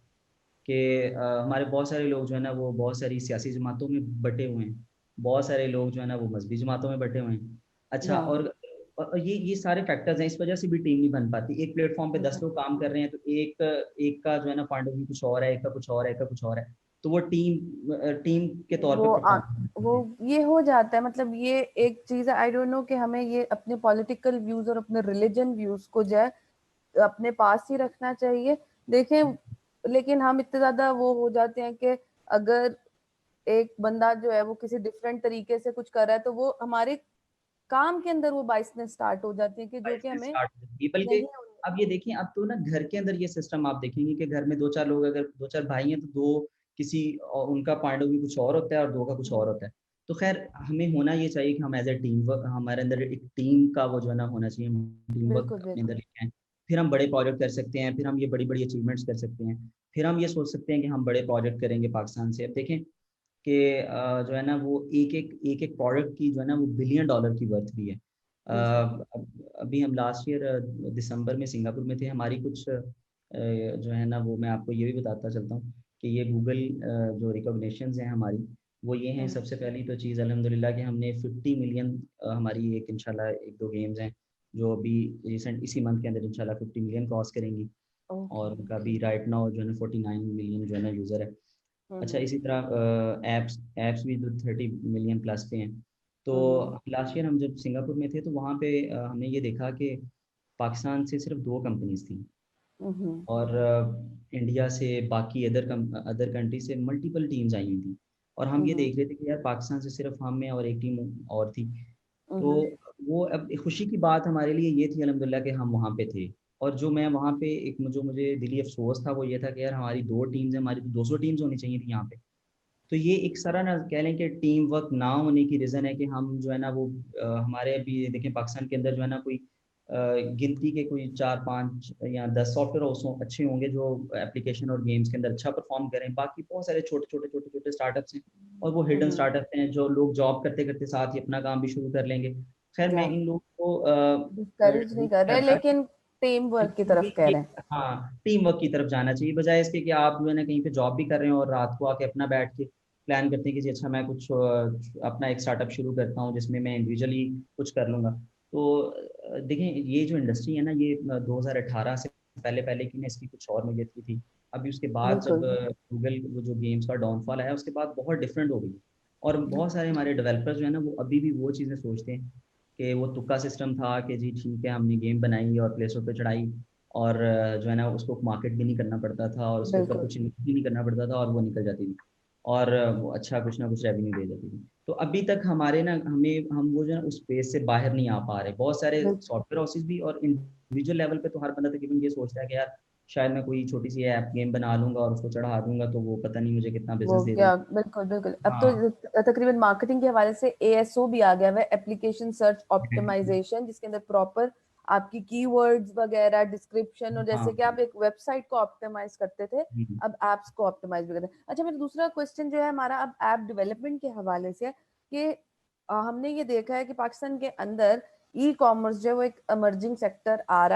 कि हमारे बहुत सारे लोग जो है ना वो बहुत सारी सियासी जमातों में बटे हुए हैं, बहुत सारे लोग जो है ना वो मजहबी जमातों में बटे हुए हैं। अच्छा, हाँ और ये सारे फैक्टर्स हैं, इस वजह से भी टीम नहीं बन पाती। एक प्लेटफॉर्म पे 10 बिल्कुल। लोग काम कर रहे हैं तो एक एक का जो है ना पॉइंट ऑफ व्यू कुछ और है, एक का कुछ और है, एक का कुछ और है, तो वो टीम के तौर पे वो परफॉर्म वो करती है। ये हो जाता है, मतलब ये एक चीज है। आई डोंट नो कि हमें ये अपने पॉलिटिकल व्यूज और अपने रिलीजन व्यूज को जो है अपने पास ही रखना चाहिए। देखें, लेकिन हम इतने ज्यादा वो हो जाते हैं कि अगर एक बंदा जो है वो किसी डिफरेंट तरीके से कुछ कर रहा है तो वो हमारे काम के अंदर वो बाइसनेस स्टार्ट हो जाती है कि जो कि से हमें स्टार्ट होती है। बल्कि नहीं होनी अब ये देखिए, अब तो ना घर के अंदर ये सिस्टम आप देखेंगे कि घर में दो चार लोग, अगर दो चार भाई हैं तो दो किसी उनका पॉइंट ऑफ व्यू कुछ और होता है और दो का कुछ और चाहिए। होता है। तो खैर हमें होना ये चाहिए कि हम एज ए टीम वर्क, हमारे अंदर एक टीम का वो जो है ना होना चाहिए, टीम वर्क बिल्कुल अपने अंदर बिल्कुल लेके आए। फिर हम बड़े प्रोजेक्ट कर सकते हैं, फिर हम ये बड़ी बड़ी अचीवमेंट्स कर सकते हैं। फिर हम ये सोच सकते हैं कि हम बड़े प्रोजेक्ट करेंगे पाकिस्तान से। अब देखें कि जो है ना वो एक एक प्रोडक्ट की जो है ना वो $1 बिलियन की वर्थ भी है। बिल्कुल। अभी हम लास्ट ईयर दिसंबर में सिंगापुर में थे। हमारी कुछ जो है ना वो मैं आपको ये भी बताता चलता हूँ कि ये गूगल जो रिकॉग्निशंस हैं हमारी, वो ये हैं। हम्म, सबसे पहली तो चीज़ अल्हम्दुलिल्लाह कि हमने 50 मिलियन, हमारी एक इंशाल्लाह एक दो गेम्स हैं जो अभी रिसेंट इसी मंथ के अंदर इंशाल्लाह 50 मिलियन क्रॉस करेंगी। ओके और उनका ओके। भी राइट नाउ जो है ना 49 मिलियन जो है ना यूज़र है। अच्छा, हम्म इसी तरह एप्स एप्स भी तो 30 मिलियन प्लस पे हैं। तो हम्म लास्ट ईयर हम जब सिंगापुर में थे तो वहाँ पे हमने ये देखा कि पाकिस्तान से सिर्फ दो कंपनीज थी हम्म और इंडिया से बाकी अदर कंट्री से मल्टीपल टीम्स आई हुई थी। और हम ये हम्म देख रहे थे कि यार पाकिस्तान से सिर्फ हम में और एक टीम और थी। तो हम्म वो अब एक खुशी की बात हमारे लिए ये थी अल्हम्दुलिल्लाह कि हम वहाँ पे थे। और जो मैं वहाँ पे एक जो मुझे दिली अफसोस था वो ये था कि यार हमारी दो टीम्स हैं, हमारी तो 200 टीम्स होनी चाहिए थी यहाँ पे। तो ये एक सारा ना कह लें कि टीम वर्क ना होने की रीज़न है कि हम जो है ना वो हमारे अभी देखें पाकिस्तान के अंदर जो है ना कोई गिनती के कोई 4 5 या 10 सॉफ्टवेयर हाउस अच्छे होंगे जो एप्लीकेशन और गेम्स के अंदर अच्छा परफॉर्म करें। बाकी बहुत सारे छोटे छोटे स्टार्टअप्स हैं और वो हिडन हम्म। स्टार्टअप्स हैं जो लोग जॉब करते करते साथ ही अपना काम भी शुरू कर लेंगे। खैर मैं या इन लोगों को डिस्करेज नहीं कर रहे, करता लेकिन टीम वर्क की ये तरफ कह ये रहे हैं। हाँ, टीम वर्क की तरफ जाना चाहिए, बजाय इसके कि आप जो है ना कहीं पे जॉब भी कर रहे हो और रात को आके अपना बैठ के प्लान करते हैं कि जी अच्छा मैं कुछ अपना एक स्टार्टअप शुरू करता हूँ जिसमें मैं इंडिविजुअली कुछ कर लूँगा। तो देखें ये जो इंडस्ट्री है ना ये 2018 से पहले पहले की ना इसकी कुछ और नोयत की थी। अभी उसके बाद जब बिल्कुल गूगल वो जो गेम्स का डाउनफॉल आया उसके बाद बहुत डिफरेंट हो गई। और बहुत सारे हमारे डेवलपर्स जो है ना वो अभी भी वो चीज़ें सोचते हैं कि वो तुक्का सिस्टम था कि जी ठीक है हमने गेम बनाई और प्ले स्टोर पे चढ़ाई और जो है ना उसको मार्केट भी नहीं करना पड़ता था और उसके ऊपर बिल्कुल कुछ इन्वेस्ट भी नहीं करना पड़ता था और वो निकल जाती थी और वो अच्छा कुछ ना कुछ रेवेन्यू दे जाती थी। तो अभी तक हमारे ना हम वो जो है उस स्पेस से बाहर नहीं आ पा रहे। बहुत सारे बिल्कुल। सॉफ्टवेयर हाउसेज भी और इंडिविजुअल लेवल पे तो हर बंदा तकरीबन ये सोचता है कि यार शायद मैं कोई छोटी सी ऐप गेम बना लूंगा और उसको चढ़ा दूंगा तो वो पता नहीं मुझे कितना वो बिजनेस दे क्या, देगा। बिल्कुल बिल्कुल। अब तो हाँ तकरीबन मार्केटिंग के हवाले से एएसओ भी आ गया है, एप्लीकेशन सर्च exactly। ऑप्टिमाइजेशन, जिसके अंदर प्रॉपर आपकी कीवर्ड्स वगैरह, डिस्क्रिप्शन, और जैसे हाँ कि आप एक वेबसाइट को ऑप्टिमाइज करते थे, हम्म, अब एप्स को ऑप्टिमाइज भी करते हैं। अच्छा, मेरा दूसरा क्वेश्चन जो है हमारा अब ऐप डेवलपमेंट के हवाले से है कि हमने ये देखा है कि पाकिस्तान के अंदर ई कॉमर्स जो है वो एक इमर्जिंग सेक्टर आ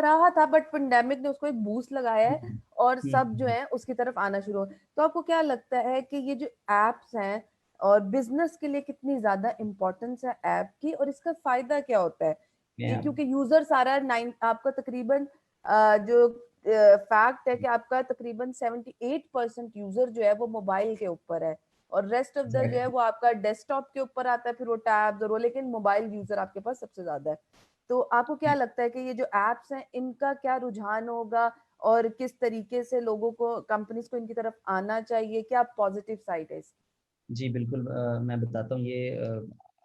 रहा था, बट पेंडेमिक ने उसको एक बूस्ट लगाया है हम्म, और सब जो हम्म, है उसकी तरफ आना शुरू हो। तो आपको क्या लगता है कि ये जो एप्स हैं और बिजनेस के लिए कितनी ज्यादा इम्पोर्टेंस है ऐप की, और इसका फायदा क्या होता है? कि yeah, क्योंकि यूजर सारा नाइन आपका तकरीबन जो फैक्ट है कि आपका तकरीबन 78% यूजर जो है वो मोबाइल के ऊपर है, और रेस्ट ऑफ द जो है exactly। वो आपका डेस्कटॉप के ऊपर आता है, फिर वो टैब्स और वो, लेकिन मोबाइल यूजर आपके पास सबसे ज्यादा है। तो आपको क्या लगता है कि ये जो एप्स हैं इनका क्या रुझान होगा, और किस तरीके से लोगों को, कंपनीज को इनकी तरफ आना चाहिए? क्या पॉजिटिव साइड है इसकी? जी बिल्कुल मैं बताता हूँ ये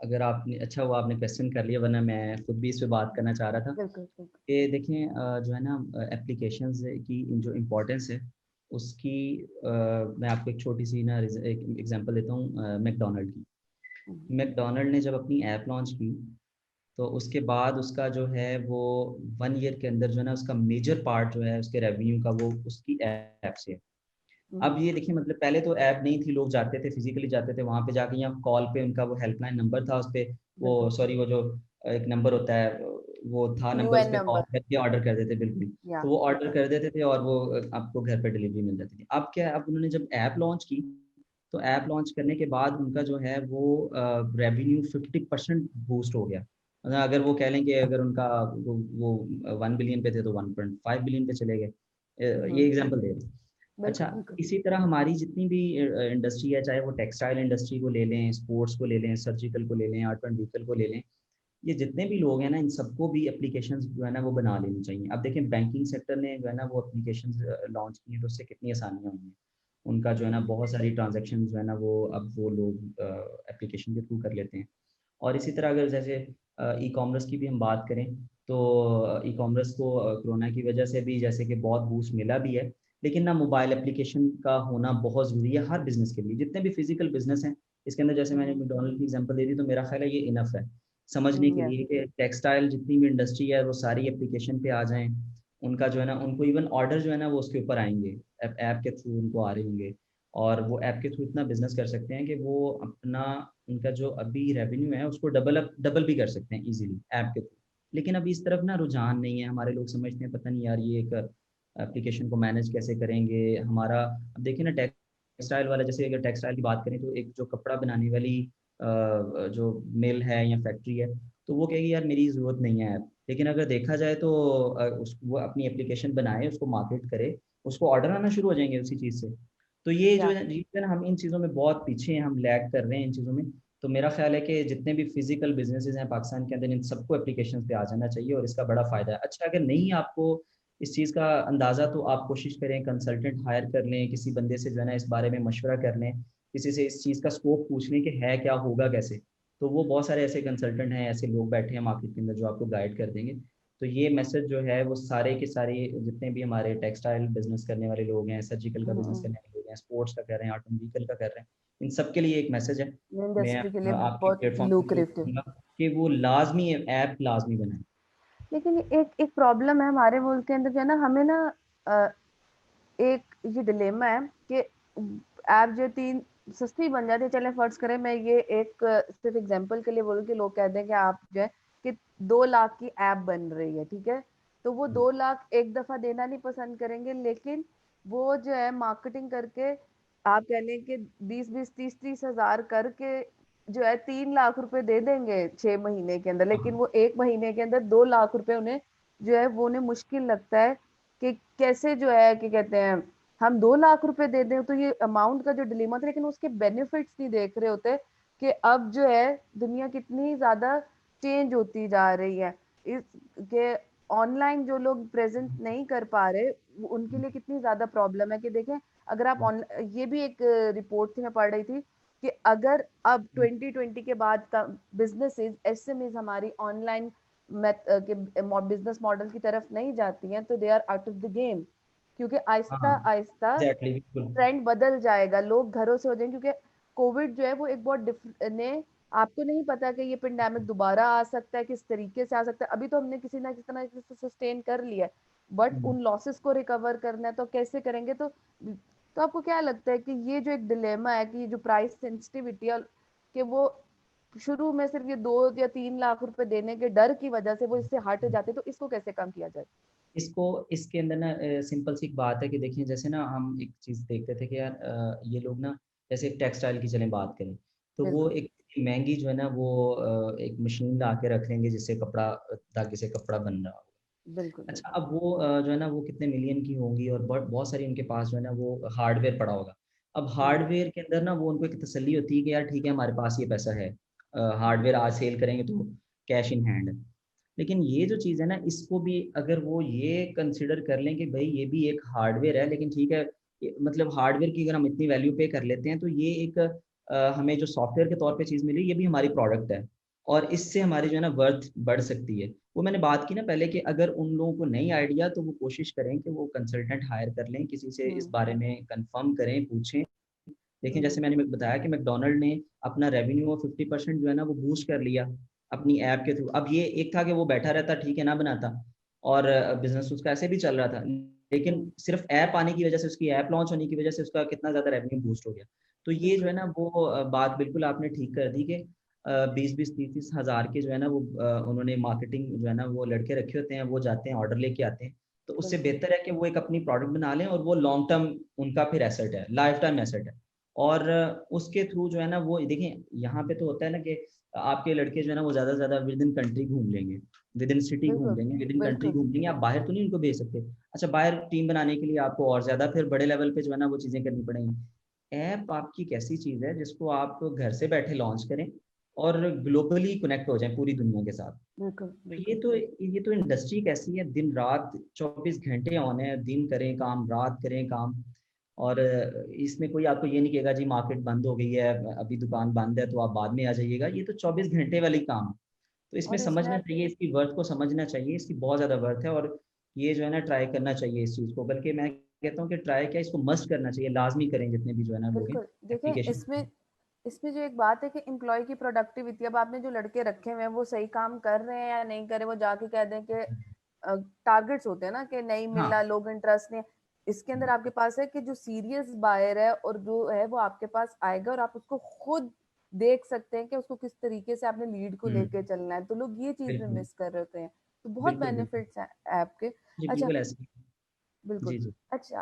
अगर आपने अच्छा हुआ आपने क्वेश्चन कर लिया वरना मैं खुद भी इस पे बात करना चाह रहा था बिल्कुल बिल्कुल। कि देखें जो है ना एप्लीकेशंस की जो इम्पोर्टेंस है उसकी मैं आपको एक छोटी सी ना एक एग्जांपल देता हूँ मैकडोनल्ड की। हम्म, मैकडोनल्ड ने जब अपनी ऐप लॉन्च की तो उसके बाद उसका जो है वो 1 ईयर के अंदर जो है ना उसका मेजर पार्ट जो है उसके रेवेन्यू का वो उसकी ऐप से है। अब हम्म, ये देखिए मतलब पहले तो ऐप नहीं थी, लोग जाते थे फिजिकली जाते थे वहां पे जाके या कॉल पे उनका वो हेल्पलाइन नंबर था उस पे वो बिल्कुल। सॉरी वो जो एक नंबर होता है वो था नंबर उस यूएन पे कॉल नंबर। करके ऑर्डर कर देते बिल्कुल। या तो वो ऑर्डर कर देते थे और वो आपको घर पे डिलीवरी मिल जाती थी। अब क्या है अब उन्होंने जब ऐप लॉन्च की तो ऐप लॉन्च करने के बाद उनका जो है वो रेवेन्यू 50% बूस्ट हो गया। मतलब अगर वो कह लें कि अगर उनका वो 1 बिलियन पे थे तो 1.5 बिलियन पे चले गए। ये एग्जांपल दे रहे हैं। अच्छा बिल्कुल बिल्कुल। इसी तरह हमारी जितनी भी इंडस्ट्री है चाहे वो टेक्सटाइल इंडस्ट्री को ले लें, स्पोर्ट्स को ले लें, सर्जिकल को ले लें, आर्ट एंड व्हीकल को ले लें, ये जितने भी लोग हैं ना इन सबको भी एप्लीकेशंस जो है ना वो बना लेनी चाहिए। अब देखें बैंकिंग सेक्टर ने जो है ना वो एप्लीकेशंस लॉन्च की हैं तो उससे कितनी आसानियाँ हुई हैं। उनका जो है ना बहुत सारी ट्रांजैक्शन जो है ना वो अब वो लोग एप्लीकेशन के थ्रू कर लेते हैं। और इसी तरह अगर जैसे ई कॉमर्स की भी हम बात करें तो ई कॉमर्स को कोरोना की वजह से भी जैसे कि बहुत बूस्ट मिला भी है, लेकिन ना मोबाइल एप्लीकेशन का होना बहुत ज़रूरी है हर बिज़नेस के लिए। जितने भी फिजिकल बिज़नेस हैं इसके अंदर जैसे मैंने मैकडॉनल्ड की एग्जांपल दे दी तो मेरा ख्याल है ये इनफ है समझने के या लिए कि टेक्सटाइल जितनी भी इंडस्ट्री है वो सारी एप्लीकेशन पे आ जाएं। उनका जो है ना उनको इवन ऑर्डर जो है ना वो उसके ऊपर आएंगे, ऐप के थ्रू उनको आ रहे होंगे और वो ऐप के थ्रू इतना बिजनेस कर सकते हैं कि वो अपना उनका जो अभी रेवेन्यू है उसको डबल भी कर सकते हैं इजीली ऐप के थ्रू। लेकिन अभी इस तरफ ना रुझान नहीं है, हमारे लोग समझते हैं पता नहीं यार ये एक एप्लीकेशन को मैनेज कैसे करेंगे हमारा। अब देखिए ना टेक्सटाइल वाला, जैसे अगर टेक्सटाइल की बात करें तो एक जो कपड़ा बनाने वाली जो मिल है या फैक्ट्री है तो वो कहेगी यार मेरी ज़रूरत नहीं है ऐप। लेकिन अगर देखा जाए तो वो अपनी एप्लीकेशन बनाए उसको मार्केट करे उसको ऑर्डर आना शुरू हो जाएंगे उसी चीज़ से। तो ये जो या है रीजन हम इन चीज़ों में बहुत पीछे हैं, हम लैग कर रहे हैं इन चीज़ों में। तो मेरा ख्याल है कि जितने भी फिजिकल बिजनेसेस हैं पाकिस्तान के अंदर इन सबको एप्लीकेशन पे आ जाना चाहिए और इसका बड़ा फ़ायदा है। अच्छा अगर नहीं आपको इस चीज़ का अंदाज़ा तो आप कोशिश करें कंसल्टेंट हायर कर लें, किसी बंदे से जो है ना इस बारे में मशवरा कर लें, किसी से इस चीज़ का स्कोप पूछ लें कि है क्या होगा कैसे। तो वो बहुत सारे ऐसे कंसल्टेंट हैं, ऐसे लोग बैठे हैं मार्केट के अंदर जो आपको गाइड कर देंगे। तो ये मैसेज जो है वो सारे के सारे जितने भी हमारे टेक्सटाइल बिजनेस करने वाले लोग हैं, सर्जिकल का बिजनेस करने वाले लोग हैं, स्पोर्ट्स का कर रहे हैं, आर्ट एंड व्हीकल का कर रहे हैं, इन सब के लिए एक मैसेज है। मैं इंडस्ट्री के लिए आपके बहुत प्लेटफॉर्म से अपील लुक्रेटिव। करूंगा कि वो लाजमी ऐप लाजमी बनाए। लेकिन एक एक प्रॉब्लम है हमारे मुल्क के अंदर जो है ना, हमें ना अ, एक ये डिलेमा है कि ऐप जो तीन सस्ती बन जाती है। चले फर्ज करें, मैं ये एक सिर्फ एग्जांपल के लिए बोलूँ कि लोग कहते हैं कि आप जो है कि 2 लाख की ऐप बन रही है, ठीक है, तो वो 2 लाख एक दफा देना नहीं पसंद करेंगे, लेकिन वो जो है मार्केटिंग करके, आप कह लें कि 20-20 30-30 हजार करके जो है 3 लाख रुपए दे देंगे 6 महीने के अंदर, लेकिन हाँ वो एक महीने के अंदर 2 लाख रुपए उन्हें जो है वो उन्हें मुश्किल लगता है कि कैसे जो है कि कहते हैं हम 2 लाख रुपए दे दें, तो ये अमाउंट का जो डिलेमा था, लेकिन उसके बेनिफिट्स नहीं देख रहे होते कि अब जो है दुनिया कितनी ज्यादा चेंज होती जा रही है। इस के ऑनलाइन जो लोग प्रेजेंट नहीं कर पा रहे, उनके लिए कितनी ज्यादा प्रॉब्लम है कि देखें, अगर आप ये भी एक रिपोर्ट थी मैं पढ़ रही थी कि अगर अब 2020 के बाद का बिजनेसेस एसएमईज हमारी ऑनलाइन के बिजनेस मॉडल की तरफ नहीं जाती हैं, तो they are out of the game, क्योंकि आहिस्ता हाँ आहिस्ता एग्जैक्टली बिल्कुल। ट्रेंड बदल जाएगा, लोग घरों से हो जाएंगे, क्योंकि कोविड जो है वो एक बहुत ने आपको नहीं पता कि ये पेंडेमिक दोबारा आ सकता है, किस तरीके से आ सकता है। अभी तो हमने किसी ना किसी तरह से सस्टेन कर लिया है, बट हम्म। उन लॉसेस को रिकवर करना है तो कैसे करेंगे। तो आपको क्या लगता है कि ये जो एक डिलेमा है कि जो प्राइस सेंसिटिविटी है, कि वो शुरू में सिर्फ ये 2 या 3 लाख रुपए देने के डर की वजह से वो इससे हट जाते, तो इसको कैसे कम किया जाए? इसको इसके अंदर ना सिंपल सी एक बात है कि देखिए जैसे ना हम एक चीज़ देखते थे कि यार ये लोग ना जैसे एक टेक्सटाइल की चलें बात करें, तो वो बिल्कुल एक महंगी जो है ना वो एक मशीन ला के रख लेंगे जिससे कपड़ा ताकि से कपड़ा बन रहा हो। बिल्कुल अच्छा बिल्कुल अब वो जो है ना वो कितने मिलियन की होंगी और बहुत बहुत सारी उनके पास जो है ना वो हार्डवेयर पड़ा होगा। अब हम्म, हार्डवेयर के अंदर ना वो उनको एक तसल्ली होती है कि यार ठीक है हमारे पास ये पैसा है, हार्डवेयर आज सेल करेंगे तो कैश इन हैंड है। लेकिन ये जो चीज़ है ना इसको भी अगर वो ये कंसिडर कर लें कि भाई ये भी एक हार्डवेयर है, लेकिन ठीक है मतलब हार्डवेयर की अगर हम इतनी वैल्यू पे कर लेते हैं तो ये एक हमें जो सॉफ्टवेयर के तौर पे चीज़ मिली ये भी हमारी प्रोडक्ट है और इससे हमारी जो है ना वर्थ बढ़ सकती है। वो मैंने बात की ना पहले कि अगर उन लोगों को नहीं आइडिया तो वो कोशिश करें कि वो कंसल्टेंट हायर कर लें, किसी से इस हम्म, बारे में कंफर्म करें, पूछें। देखिए हम्म, जैसे मैंने बताया कि मैकडॉनल्ड ने अपना रेवेन्यू और 50% जो है ना वो बूस्ट कर लिया अपनी ऐप के थ्रू। अब ये एक था कि वो बैठा रहता ठीक है ना बनाता और बिजनेस उसका ऐसे भी चल रहा था, लेकिन हम्म, सिर्फ ऐप आने की वजह से उसकी ऐप लॉन्च होने की वजह से उसका कितना ज़्यादा रेवेन्यू बूस्ट हो गया। तो ये जो बिल्कुल है ना वो बात बिल्कुल आपने ठीक कर दी कि 20-20 30-30 हज़ार के जो है ना वो उन्होंने मार्केटिंग जो है ना वो लड़के रखे होते हैं, वो जाते हैं ऑर्डर लेके आते हैं। तो उससे बिल्कुल बेहतर है कि वो एक अपनी प्रोडक्ट बना लें और वो लॉन्ग टर्म उनका फिर एसेट है, लाइफ टाइम एसेट है। और उसके थ्रू जो है ना वो देखिए यहाँ पे तो होता है ना कि आपके लड़के जो है ना वो ज़्यादा से ज़्यादा विद इन कंट्री घूम लेंगे, विद इन सिटी घूम बिल्कुल लेंगे, विद इन कंट्री बिल्कुल घूम लेंगे, आप बाहर तो नहीं उनको भेज सकते। अच्छा बाहर टीम बनाने के लिए आपको और ज़्यादा फिर बड़े लेवल पे जो है ना वो चीज़ें करनी पड़ेंगी। ऐप आपकी एक ऐसी चीज़ है जिसको आप घर से बैठे लॉन्च करें और ग्लोबली कनेक्ट हो जाएँ पूरी दुनिया के साथ। बिल्कुल तो बिल्कुल ये तो इंडस्ट्री कैसी है, दिन रात 24 घंटे ऑन है, दिन करें काम, रात करें काम। और इसमें कोई आपको ये नहीं कहेगा जी मार्केट बंद हो गई है, अभी दुकान बंद है तो आप बाद में आ जाइएगा, ये तो 24 घंटे वाली काम है। तो इसमें और इसमें समझना चाहिए, इसकी वर्थ को समझना चाहिए, इसकी बहुत ज़्यादा वर्थ है और ये जो है ना ट्राई करना चाहिए इस चीज़ को, बल्कि मैं कहता हूँ कि ट्राई क्या इसको मस्ट करना चाहिए, लाज़मी करें जितने भी जो है ना लोग हैं बिल्कुल देखें, एप्लीकेशन। इसमें इसमें जो एक बात है कि एम्प्लॉय की प्रोडक्टिविटी, अब आपने जो लड़के रखे हुए हैं वो सही काम कर रहे हैं या नहीं कर रहे, वो जाके कह दें कि टारगेट्स होते हैं ना कि नहीं हाँ, मिला, लोग इंटरेस्ट नहीं है। इसके अंदर आपके पास है कि जो सीरियस बायर है और जो है वो आपके पास आएगा और आप उसको खुद देख सकते हैं कि उसको किस तरीके से आपने लीड को हुँ, लेके चलना है, तो लोग ये चीज में बिल्कुल, मिस कर रहे होते हैं। तो बहुत बिल्कुल, बिल्कुल। बेनिफिट्स हैं ऐप के। जी, अच्छा, बिल्कुल ऐसे ही। बिल्कुल। जी, जी। अच्छा,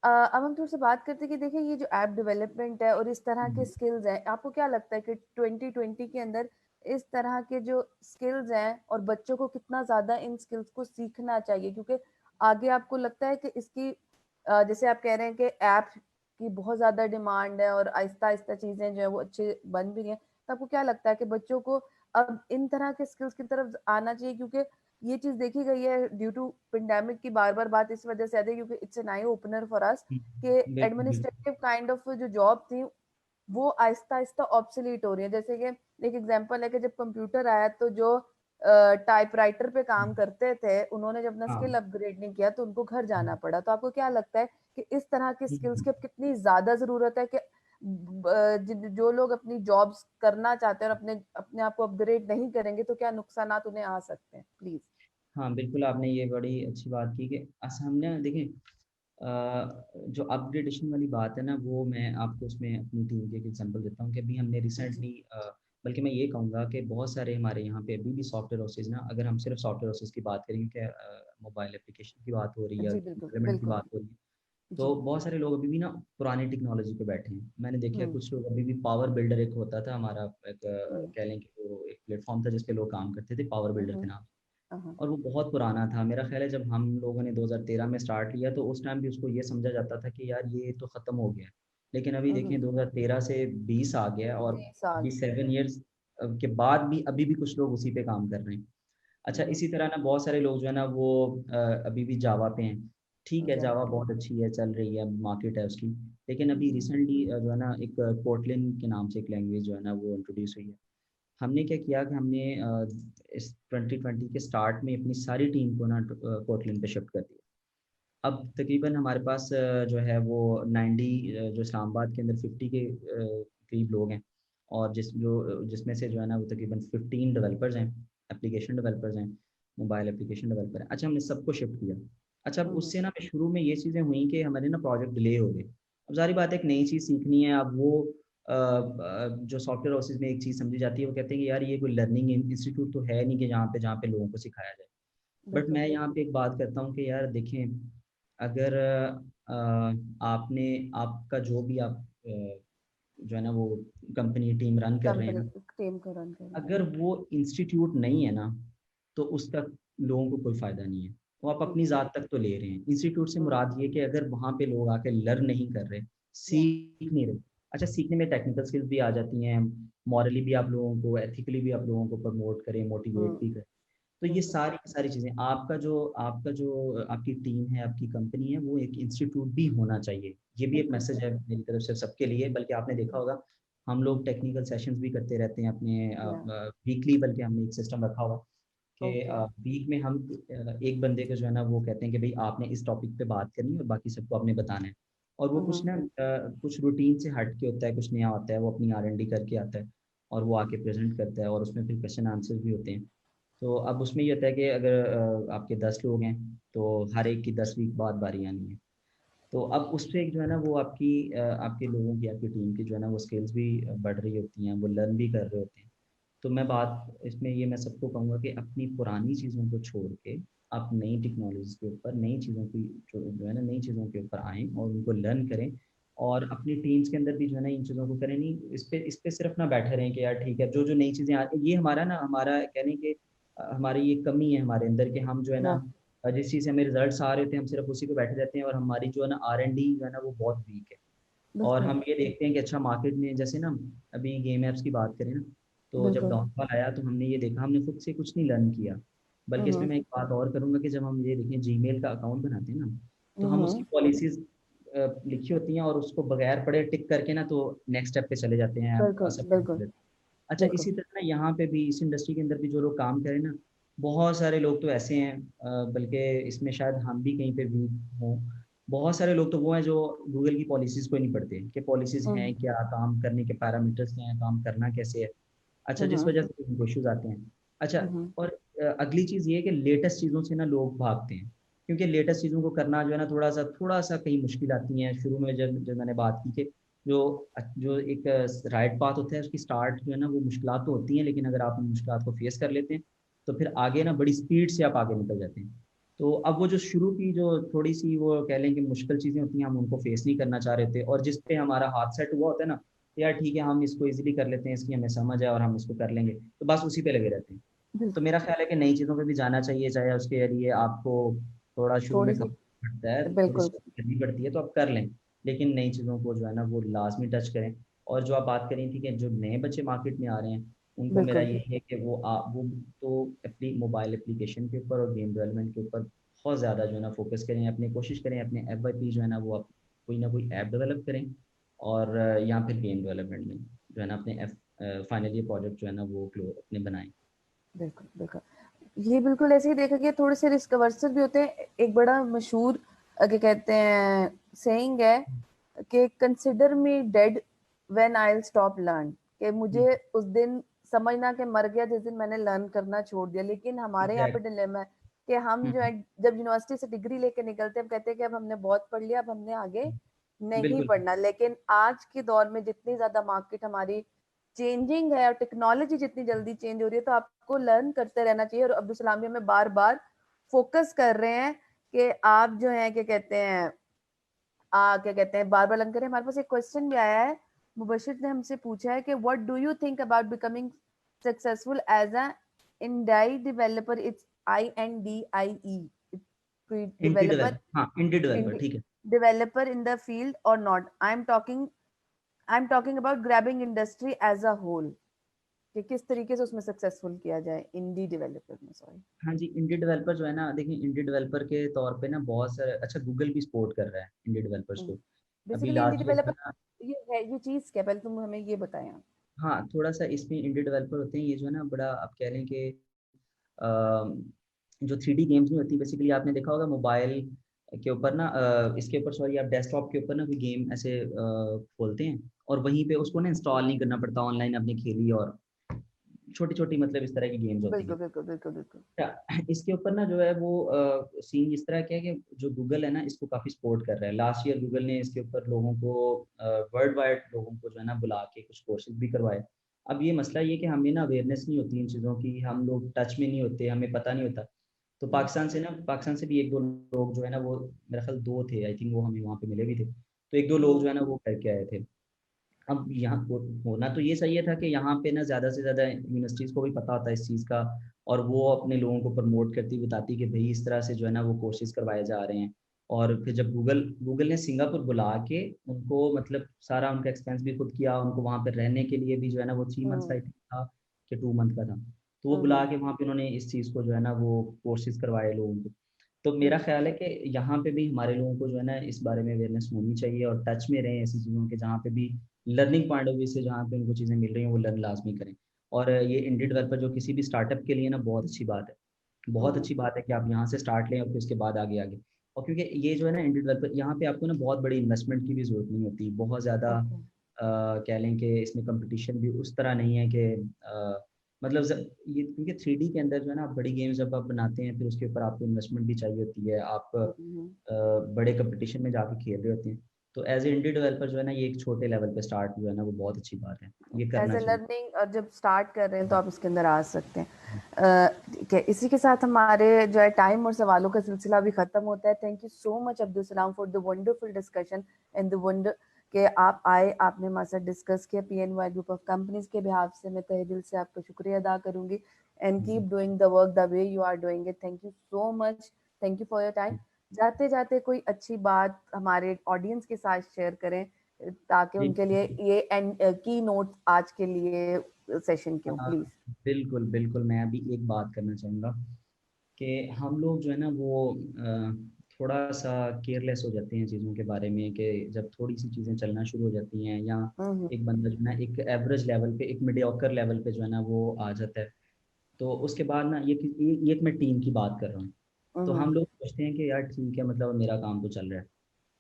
अब हम थोड़ा सा बात करते हैं कि देखिए ये जो ऐप डेवलपमेंट है और इस तरह के हुँ, स्किल्स हैं, आपको क्या लगता है कि 2020 के अंदर इस तरह के जो स्किल्स हैं और बच्चों को कितना ज्यादा इन स्किल्स को सीखना चाहिए, क्योंकि आगे आपको लगता है कि इसकी जैसे आप कह रहे हैं कि ऐप की बहुत ज्यादा डिमांड है और आहिस्ता आहिस्ता चीजें जो है वो अच्छे बन भी रही हैं, तो आपको क्या लगता है कि बच्चों को अब इन तरह के स्किल्स की तरफ आना चाहिए, क्योंकि ये चीज देखी गई है ड्यू टू पेंडेमिक की बार बार बात इस वजह से आती है क्योंकि it's an eye opener for us हुँ, कि बिल्कुल, बिल्कुल। एडमिनिस्ट्रेटिव काइंड ऑफ जो जॉब थी वो आहिस्ता आहिस्ता ऑब्सोलीट हो रही है। जैसे कि एक एग्जांपल है कि जब कंप्यूटर आया तो जो टाइपराइटर पे हुँ, काम करते थे उन्होंने जब अपना हाँ। स्किल अपग्रेड नहीं किया तो उनको घर हुँ, जाना पड़ा। तो आपको क्या लगता है कि इस तरह के हुँ, स्किल्स हुँ। की अब कितनी ज्यादा जरूरत है कि जो लोग अपनी जॉब्स करना चाहते हैं और अपने अपने आप को अपग्रेड नहीं करेंगे तो क्या नुकसानात उन्हें आ सकते हैं? प्लीज। हाँ, बिल्कुल आपने ये बड़ी अच्छी बात की कि हमने देखिए जो अपग्रेडेशन वाली बात है ना वो मैं आपको उसमें अपनी टीम की एक एग्जांपल देता हूँ कि अभी हमने जी रिसेंटली बल्कि मैं ये कहूँगा कि बहुत सारे हमारे यहाँ पे अभी भी सॉफ्टवेयर हाउसेज़ ना, अगर हम सिर्फ सॉफ्टवेयर हाउसेज़ की बात करें कि मोबाइल एप्लीकेशन की बात हो रही है, जी बिल्कुल डेवलपमेंट की बिल्कुल। बात हो रही है, जी। तो बहुत सारे लोग अभी भी ना पुरानी टेक्नोलॉजी पे बैठे हैं। मैंने देखा है हुँ, कुछ लोग अभी भी पावर बिल्डर एक होता था हमारा एक हुँ, कह लें कि वो एक प्लेटफ़ॉर्म था जिस पे लोग काम करते थे, पावर हुँ, बिल्डर के हुँ। नाम से। और वो बहुत पुराना था। मेरा ख्याल है जब हम लोगों ने 2013 में स्टार्ट किया तो उस टाइम भी उसको ये समझा जाता था कि यार ये तो ख़त्म हो गया है। लेकिन अभी देखें 2013 से 20 आ गया और 7 ईयर्स के बाद भी अभी भी कुछ लोग उसी पे काम कर रहे हैं। अच्छा, इसी तरह ना बहुत सारे लोग जो है ना वो अभी भी जावा पे हैं। ठीक है, जावा बहुत अच्छी है, चल रही है, मार्केट है उसकी। लेकिन अभी रिसेंटली जो है ना एक कोटलिन के नाम से एक लैंग्वेज जो है ना वो इंट्रोड्यूस हुई है। हमने क्या किया कि हमने इस 2020 के स्टार्ट में अपनी सारी टीम को ना कोटलिन पे शिफ्ट कर दिया। अब तकरीबन हमारे पास जो है वो 90 जो इस्लामाबाद के अंदर 50 के करीब लोग हैं, और जिसमें से जो है ना वो तकरीबन 15 डेवलपर्स हैं, एप्लीकेशन डेवलपर्स हैं, मोबाइल एप्लीकेशन डेवलपर हैं। अच्छा, हमने सबको शिफ्ट किया। अच्छा, अब उससे ना शुरू में ये चीज़ें हुई कि हमारे ना प्रोजेक्ट डिले हो गए। अब ज़ाहिर बात है एक नई चीज़ सीखनी है। अब वो जो सॉफ्टवेयर हाउसेज में एक चीज़ समझी जाती है, वो कहते हैं कि यार ये कोई लर्निंग इंस्टीट्यूट तो है नहीं कि जहाँ पे लोगों को सिखाया जाए। बट मैं यहाँ पे एक बात करता हूँ कि यार देखें, अगर आपने आपका जो भी आप जो है ना वो कंपनी टीम रन कर रहे हैं ना, अगर वो इंस्टीट्यूट नहीं है ना तो उसका लोगों को कोई फ़ायदा नहीं है। वो आप अपनी ज़ात तक तो ले रहे हैं। इंस्टीट्यूट से मुराद ये कि अगर वहाँ पे लोग आके लर्न नहीं कर रहे, सीख नहीं रहे। अच्छा, सीखने में टेक्निकल स्किल्स भी आ जाती हैं, मॉरली भी आप लोगों को, एथिकली भी आप लोगों को प्रमोट करें, मोटिवेट भी करें। तो ये सारी सारी चीज़ें, आपका जो आपकी टीम है, आपकी कंपनी है, वो एक इंस्टीट्यूट भी होना चाहिए। ये भी एक मैसेज है मेरी तरफ से सबके लिए। बल्कि आपने देखा होगा हम लोग टेक्निकल सेशंस भी करते रहते हैं अपने वीकली, बल्कि हमने एक सिस्टम रखा हुआ कि वीक में हम एक बंदे को जो है ना वो कहते हैं कि भाई आपने इस टॉपिक पे बात करनी है और बाकी सबको आपने बताना है। और वो कुछ ना कुछ रूटीन से हट के होता है, कुछ नया होता है, वो अपनी R&D करके आता है और वो आके प्रेजेंट करता है, और उसमें फिर क्वेश्चन आंसर भी होते हैं। तो अब उसमें ये होता है कि अगर आपके 10 लोग हैं तो हर एक की 10 वीक बाद बारी आनी है। तो अब उससे एक जो है ना वो आपके लोगों की, आपकी टीम की जो है ना वो स्किल्स भी बढ़ रही होती हैं, वो लर्न भी कर रहे होते हैं। तो मैं बात इसमें ये मैं सबको कहूँगा कि अपनी पुरानी चीज़ों को छोड़ के आप नई टेक्नोलॉजी के ऊपर, नई चीज़ों की जो है ना नई चीज़ों के ऊपर आएँ और उनको लर्न करें। और अपनी टीम्स के अंदर भी जो है ना इन चीज़ों को करें। नहीं इस पे सिर्फ ना बैठे रहें कि यार ठीक है, जो जो नई चीज़ें आ ये हमारा कहने के हमारी ये कमी है हमारे अंदर कि हम जो है ना जिस चीज़ से हमें रिजल्ट्स आ रहे थे हम सिर्फ उसी पे बैठे रहते हैं, और हमारी जो है ना R&D जो है ना वो बहुत वीक है। और हम ये देखते हैं कि अच्छा मार्केट में जैसे ना अभी गेम ऐप्स की बात करें ना, तो जब डाउनफॉल आया तो हमने ये देखा, हमने खुद से कुछ नहीं लर्न किया। बल्कि इसमें मैं एक बात और करूँगा कि जब हम ये देखें जीमेल का अकाउंट बनाते हैं ना, तो हम उसकी पॉलिसीज़ लिखी होती हैं और उसको बगैर पढ़े टिक करके ना तो नेक्स्ट स्टेप पे चले जाते हैं, सबमिट कर देते हैं। अच्छा, इसी तरह ना यहाँ पे भी इस इंडस्ट्री के अंदर भी जो लोग काम करें ना, बहुत सारे लोग तो ऐसे हैं, बल्कि इसमें शायद हम भी कहीं पे वीक हों। बहुत सारे लोग तो वो हैं जो गूगल की पॉलिसीज़ को ही नहीं पढ़ते कि पॉलिसीज़ हैं क्या, काम करने के पैरामीटर्स क्या हैं, काम करना कैसे है। अच्छा, जिस वजह से उनको इश्यूज़ आते हैं। अच्छा, और अगली चीज़ ये है कि लेटेस्ट चीज़ों से ना लोग भागते हैं, क्योंकि लेटेस्ट चीज़ों को करना जो है ना थोड़ा-सा कहीं मुश्किल आती हैं। शुरू में जब जब मैंने बात की कि जो जो एक राइट पाथ होता है उसकी स्टार्ट जो है ना वो मुश्किलात तो होती हैं, लेकिन अगर आप उन मुश्किलात को फेस कर लेते हैं तो फिर आगे ना बड़ी स्पीड से आप आगे निकल जाते हैं। तो अब वो जो शुरू की जो थोड़ी-सी वो कह लें कि मुश्किल चीज़ें होती हैं, हम उनको फेस नहीं करना चाह रहे थे, और जिस पे हमारा हाथ सेट हुआ होता है ना, यार ठीक है हम इसको ईज़िली कर लेते हैं, इसकी हमें समझ है और हम इसको कर लेंगे, तो बस उसी पे लगे रहते हैं। तो मेरा ख्याल है कि नई चीज़ों पे भी जाना चाहिए, चाहे उसके लिए आपको थोड़ा शुरू में घबराहट पड़ता है, थोड़ी स्ट्रगल करनी पड़ती है तो आप कर लें। लेकिन नई चीज़ों को जो है ना वो लाज़मी टच करें। और जो आप बात करी थी कि जो नए बच्चे मार्केट में आ रहे हैं, उनको मेरा यही है कि वो तो अपनी मोबाइल एप्लीकेशन के ऊपर और गेम डेवलपमेंट के ऊपर बहुत ज़्यादा जो है ना फ़ोकस करें, अपनी कोशिश करें, अपने FYP जो है ना वो आप कोई ना कोई ऐप डेवलप करें, और या फिर गेम डेवलपमेंट में जो है ना अपने फाइनल ईयर प्रोजेक्ट जो है ना वो अपने बनाएँ। बिल्कुल। ये बिल्कुल ऐसे ही देखा गया, थोड़े से रिस्क अवर्सर भी होते हैं। एक बड़ा मशहूर क्या कहते हैं सेइंग है कि consider me dead when I will stop learn, कि मुझे उस दिन समझना कि मर गया जिस दिन मैंने लर्न करना छोड़ दिया। लेकिन हमारे यहाँ पे डिलेमा है कि हम जो है जब यूनिवर्सिटी से डिग्री लेके निकलते हैं हम कहते हैं कि अब हमने बहुत पढ़ लिया, अब हमने आगे नहीं पढ़ना। लेकिन आज के दौर में जितनी ज्यादा मार्केट हमारी चेंजिंग है और टेक्नोलॉजी जितनी जल्दी चेंज हो रही है, तो आपको लर्न करते रहना चाहिए। और अब्दुल सलाम भी हमें बार बार फोकस कर रहे हैं कि आप जो है क्या कहते हैं बार बार लर्न करें। हमारे पास एक क्वेश्चन भी आया है, मुबशिर ने हमसे पूछा है कि what do you think about becoming successful as a indie developer INDIE, indie developer, developer, हाँ इंडी डेवलपर, ठीक है। developer in the field or not? I'm talking about grabbing industry as a whole, कि किस तरीके से उसमें successful किया जाए इंडी डेवलपर में, सॉरी। हाँ जी, इंडी डेवलपर जो है ना, देखिए इंडी डेवलपर के तौर पे ना बहुत सारे, अच्छा गूगल भी सपोर्ट कर रहा है इंडी डेवलपर्स को। अभी बेसिकली इंडी लास्ट ईयर डेवलपर जो है ना, ये है, ये चीज क्या, पहले तुम हमें ये बताएं आप। हाँ थोड़ा सा इसमें इंडी डेवलपर होते हैं, ये जो है ना बड़ा आप कह लें कि जो 3D गेम्स नहीं होती, बेसिकली आपने देखा होगा मोबाइल के ऊपर ना, इसके ऊपर सॉरी, आप डेस्कटॉप के ऊपर ना कोई गेम ऐसे खोलते हैं और वहीं पे उसको ना इंस्टॉल नहीं करना पड़ता, ऑनलाइन आपने खेली, और छोटी छोटी मतलब इस तरह की गेम्स होती बिल्कुल हैं। बिल्कुल बिल्कुल बिल्कुल। इसके ऊपर ना जो है वो सीन इस तरह क्या है कि जो गूगल है ना इसको काफ़ी सपोर्ट कर रहा है। लास्ट ईयर गूगल ने इसके ऊपर लोगों को वर्ल्ड वाइड लोगों को जो है ना बुला के कुछ कोर्सेज भी करवाए। अब ये मसला ये कि हमें ना अवेयरनेस नहीं होती इन चीज़ों की, हम लोग टच में नहीं होते, हमें पता नहीं होता। तो पाकिस्तान से भी एक दो लोग जो है ना, वो मेरा ख्याल दो थे, आई थिंक, वो हमें वहाँ पे मिले भी थे। तो एक दो लोग जो है ना वो करके आए थे। अब यहाँ होना तो ये सही था कि यहाँ पे ना ज़्यादा से ज़्यादा यूनिवर्सिटीज़ को भी पता होता है इस चीज़ का, और वो अपने लोगों को प्रमोट करती बताती कि भाई इस तरह से जो है ना वो कोर्सेज करवाए जा रहे हैं। और फिर जब गूगल ने सिंगापुर बुला के उनको मतलब सारा उनका एक्सपेंस भी खुद किया, उनको वहाँ पे रहने के लिए भी जो है ना वो 3 मंथ्स का था कि 2 मंथ का था, तो वो बुला के वहाँ पे उन्होंने इस चीज़ को जो है ना वो कोर्सेज करवाए लोगों को। तो मेरा ख्याल है कि यहाँ पे भी हमारे लोगों को जो है ना इस बारे में अवेयरनेस होनी चाहिए और टच में रहें ऐसी चीज़ों के, जहाँ पे भी लर्निंग पॉइंट ऑफ व्यू से जहाँ पे उनको चीज़ें मिल रही हैं वो लर्न लाजमी करें। और ये इंडी डेवलपर जो किसी भी स्टार्टअप के लिए ना बहुत अच्छी बात है, बहुत अच्छी बात है कि आप यहाँ से स्टार्ट लें और फिर उसके बाद आगे आगे। और क्योंकि ये जो है ना इंडी डेवलपर, यहाँ पे आपको ना बहुत बड़ी इन्वेस्टमेंट की भी ज़रूरत नहीं होती, बहुत ज़्यादा कह लें कि इसमें कंपटीशन भी उस तरह नहीं है कि मतलब ये क्योंकि 3D के अंदर जो है ना, आप बड़ी गेम्स जब आप बनाते हैं फिर उसके ऊपर आपको इन्वेस्टमेंट भी चाहिए होती है, आप बड़े कंपटीशन में जाके खेल रहे होते हैं। तो एज ए इंडी डेवलपर जो है ना, ये एक छोटे लेवल पे स्टार्ट जो है ना वो बहुत अच्छी बात है, ये एज करना ए चाहिए। लर्निंग, और जब स्टार्ट कर रहे हैं तो आप इसके अंदर आ सकते हैं। ठीक है, इसी के साथ हमारे जो है टाइम और सवालों का सिलसिला भी खत्म होता है। Thank you so much Abdul Salam for the wonderful discussion and the wonder के आप आए, आपने हमारे साथ डिस्कस किया PNY ग्रुप ऑफ कंपनीज के बिहाफ से। मैं तहे दिल से आपका शुक्रिया अदा करूंगी। And keep doing the work the way you are doing it. Thank you so much, thank you for your time. जाते जाते कोई अच्छी बात हमारे ऑडियंस के साथ शेयर करें ताकि जी उनके लिए ये एंड की नोट आज के लिए सेशन के, प्लीज। बिल्कुल बिल्कुल, मैं अभी एक बात करना चाहूँगा कि हम लोग जो है ना वो थोड़ा सा केयरलेस हो जाते हैं चीज़ों के बारे में, कि जब थोड़ी सी चीज़ें चलना शुरू हो जाती हैं या एक बंदा जो है ना एक एवरेज लेवल पे, एक मीडियोकर लेवल पे जो है ना वो आ जाता है, तो उसके बाद ना ये एक मैं टीम की बात कर रहा हूँ। तो हम लोग सोचते हैं कि यार ठीक है, मतलब मेरा काम तो चल रहा है।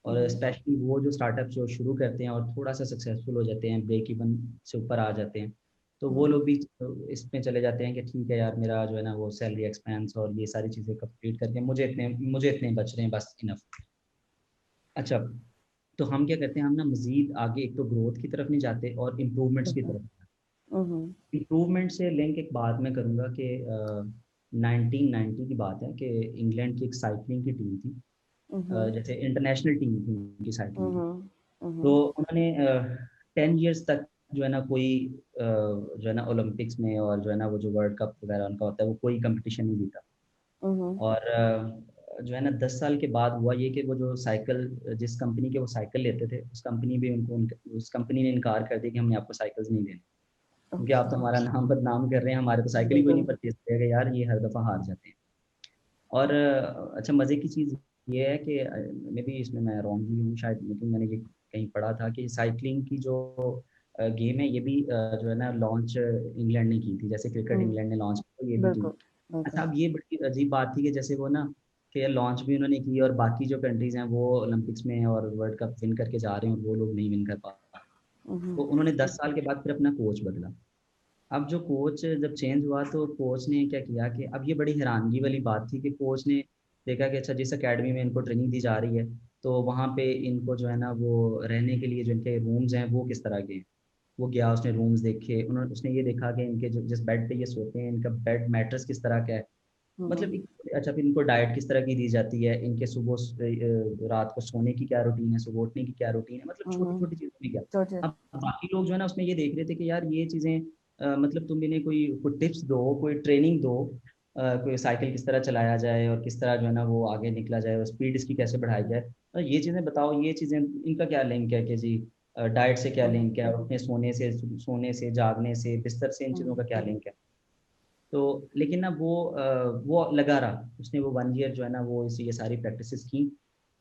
और स्पेशली वो जो स्टार्टअप जो शुरू करते हैं और थोड़ा सा सक्सेसफुल हो जाते हैं, ब्रेक इवन से ऊपर आ जाते हैं, तो वो लोग भी इसमें चले जाते हैं कि ठीक है यार, मेरा जो है ना वो सैलरी एक्सपेंस और ये सारी चीज़ें कंप्लीट करके मुझे इतने बच रहे हैं, बस इनफ। अच्छा, तो हम क्या करते हैं, हम ना मज़ीद आगे एक तो ग्रोथ की तरफ नहीं जाते और इम्प्रूवमेंट्स की तरफ। इम्प्रूवमेंट से लिंक एक बात मैं करूँगा कि 1990 की बात है कि इंग्लैंड की एक साइकिलिंग की टीम थी, जैसे इंटरनेशनल टीम थी उनकी साइकिलिंग की। तो उन्होंने 10 ईयर्स तक जो है ना कोई जो है ना ओलंपिक्स में और जो है ना वो जो वर्ल्ड कप वगैरह उनका होता है वो कोई कंपटीशन नहीं जीता। और जो है ना 10 साल के बाद हुआ ये कि वो जो साइकिल, जिस कंपनी के वो साइकिल लेते थे, उस कंपनी ने इनकार कर दिया कि हमने आपको साइकिल्स नहीं देने, क्योंकि आप तो हमारा नाम बदनाम कर रहे हैं, हमारे तो साइकिल ही कोई नहीं परचेज करेगा यार, ये हर दफ़ा हार जाते हैं। और अच्छा, मज़े की चीज़ ये है कि मे बी इसमें मैं रॉन्ग भी हूँ शायद, लेकिन मैंने ये कहीं पढ़ा था कि साइकिलिंग की जो गेम है ये भी जो है ना लॉन्च इंग्लैंड ने की थी, जैसे क्रिकेट इंग्लैंड ने लॉन्च किया, तो ये भी टीम। अच्छा, अब ये बड़ी अजीब बात थी कि जैसे वो ना कि लॉन्च भी उन्होंने की और बाकी जो कंट्रीज़ हैं वो ओलंपिक्स में और वर्ल्ड कप विन करके जा रहे हैं और वो लोग नहीं विन कर पा रहे। तो उन्होंने 10 साल के बाद फिर अपना कोच बदला। अब जो कोच जब चेंज हुआ तो कोच ने क्या किया कि अब ये बड़ी हैरानगी वाली बात थी कि कोच ने देखा कि अच्छा, जिस एकेडमी में इनको ट्रेनिंग दी जा रही है तो वहाँ पे इनको जो है ना वो रहने के लिए जो इनके रूम्स हैं वो किस तरह के हैं। वो गया, उसने रूम्स देखे, उसने ये देखा कि इनके जो जिस बेड पे ये सोते हैं इनका बेड मैट्रेस किस तरह का है, मतलब अच्छा, फिर इनको डाइट किस तरह की दी जाती है, इनके सुबह रात को सोने की क्या रूटीन है, सुबह उठने की क्या रूटीन है, मतलब छोटी छोटी चीज़ों में क्या। अब बाकी लोग जो है ना उसमें ये देख रहे थे कि यार ये चीज़ें मतलब तुम इन्हें कोई टिप्स दो, कोई ट्रेनिंग दो कोई साइकिल किस तरह चलाया जाए और किस तरह जो है ना वो आगे निकला जाए और स्पीड इसकी कैसे बढ़ाई जाए। तो ये चीज़ें बताओ, ये चीज़ें इनका क्या लिंक है कि जी डाइट से क्या लिंक है, अपने सोने से, जागने से, बिस्तर से, इन चीज़ों का क्या लिंक है। तो लेकिन ना वो लगा रहा, उसने वो 1 ईयर जो है ना वो ये सारी प्रैक्टिसेस की